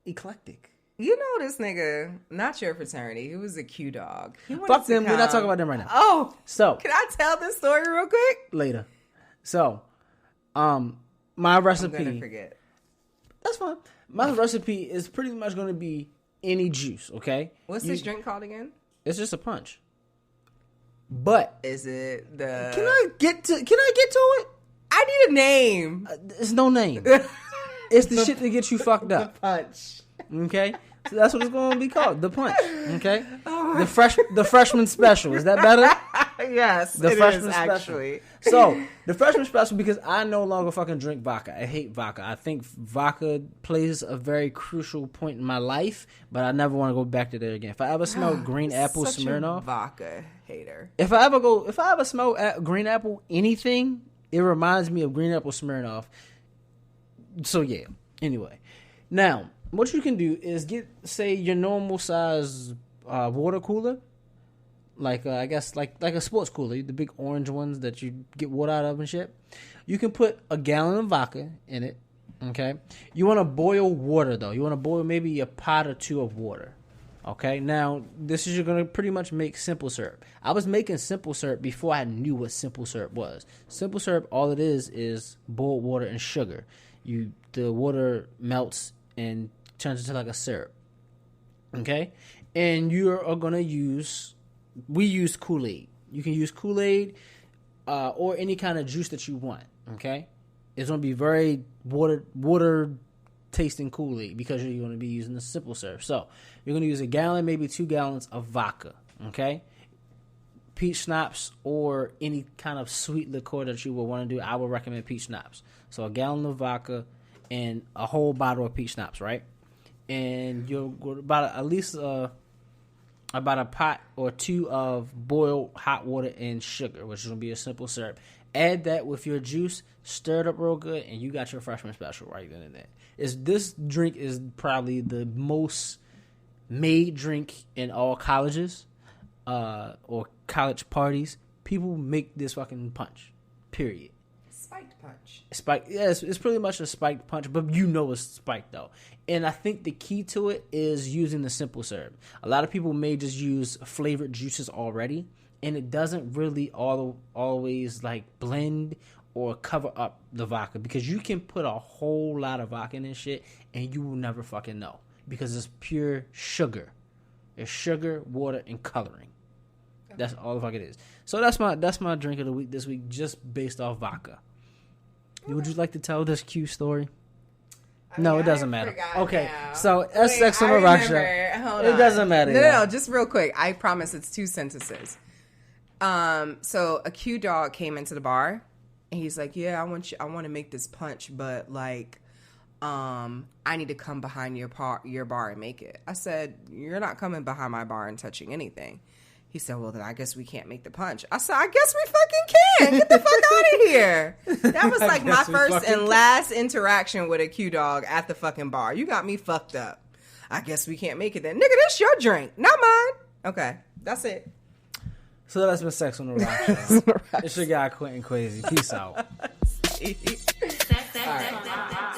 eclectic. You know this nigga, not your fraternity. He was a Q dog. Fuck them. We're not talking about them right now. Oh, so can I tell this story real quick? Later. So, my recipe. I'm gonna forget. That's fine. My recipe is pretty much going to be any juice. Okay. What's this drink called again? It's just a punch. But is it the? Can I get to it? I need a name. There's no name. It's the shit that gets you fucked up. The punch. Okay, so that's what it's going to be called, the punch. Okay, the freshman special. Is that better? Yes, the freshman special. Actually. So the freshman special, because I no longer fucking drink vodka. I hate vodka. I think vodka plays a very crucial point in my life, but I never want to go back to there again. If I ever smell green apple Such Smirnoff, a vodka hater. If I ever smell green apple anything, it reminds me of green apple Smirnoff. So yeah. Anyway, now what you can do is get, say, your normal size water cooler, like I guess like a sports cooler, the big orange ones that you get water out of and shit. You can put a gallon of vodka in it. Okay, you want to boil water though. You want to boil maybe a pot or two of water. Okay, now this is, you're gonna pretty much make simple syrup. I was making simple syrup before I knew what simple syrup was. Simple syrup, all it is boiled water and sugar. The water melts and turns into like a syrup. Okay? And you are going to we use Kool-Aid. You can use Kool-Aid or any kind of juice that you want. Okay? It's going to be very water tasting Kool-Aid because you're going to be using the simple syrup. So you're going to use a gallon, maybe 2 gallons of vodka. Okay? Peach schnapps or any kind of sweet liqueur that you would want to do, I would recommend peach schnapps. So a gallon of vodka and a whole bottle of peach schnapps, right? and you'll go about at least about a pot or two of boiled hot water and sugar, which is gonna be a simple syrup. Add that with your juice, stir it up real good, and you got your Freshman Special right then and there. This drink is probably the most made drink in all colleges or college parties. People make this fucking punch, period. Spiked punch. Spiked, yeah, it's pretty much a spiked punch, but you know it's spiked though. And I think the key to it is using the simple syrup. A lot of people may just use flavored juices already, and it doesn't really always like blend or cover up the vodka, because you can put a whole lot of vodka in this shit and you will never fucking know, because it's pure sugar. It's sugar, water, and coloring. Okay. That's all the fuck it is. So that's my drink of the week this week, just based off vodka. Okay. Would you like to tell this cute story? No, it doesn't matter. Okay, now. So that's Sex on the Rock Show. It doesn't matter. No, just real quick. I promise it's 2 sentences. So a Q dog came into the bar, and he's like, "Yeah, I want to make this punch, but like, I need to come behind your bar and make it." I said, "You're not coming behind my bar and touching anything." He said, "Well, then I guess we can't make the punch." I said, "I guess we fucking can. Get the fuck out of here." That was like my first and last interaction with a Q dog at the fucking bar. You got me fucked up. I guess we can't make it then. Nigga, this your drink, not mine. Okay, that's it. So that's been Sex on the Rock Show. It's your guy Quentin Crazy. Peace out. Sex on the Rock.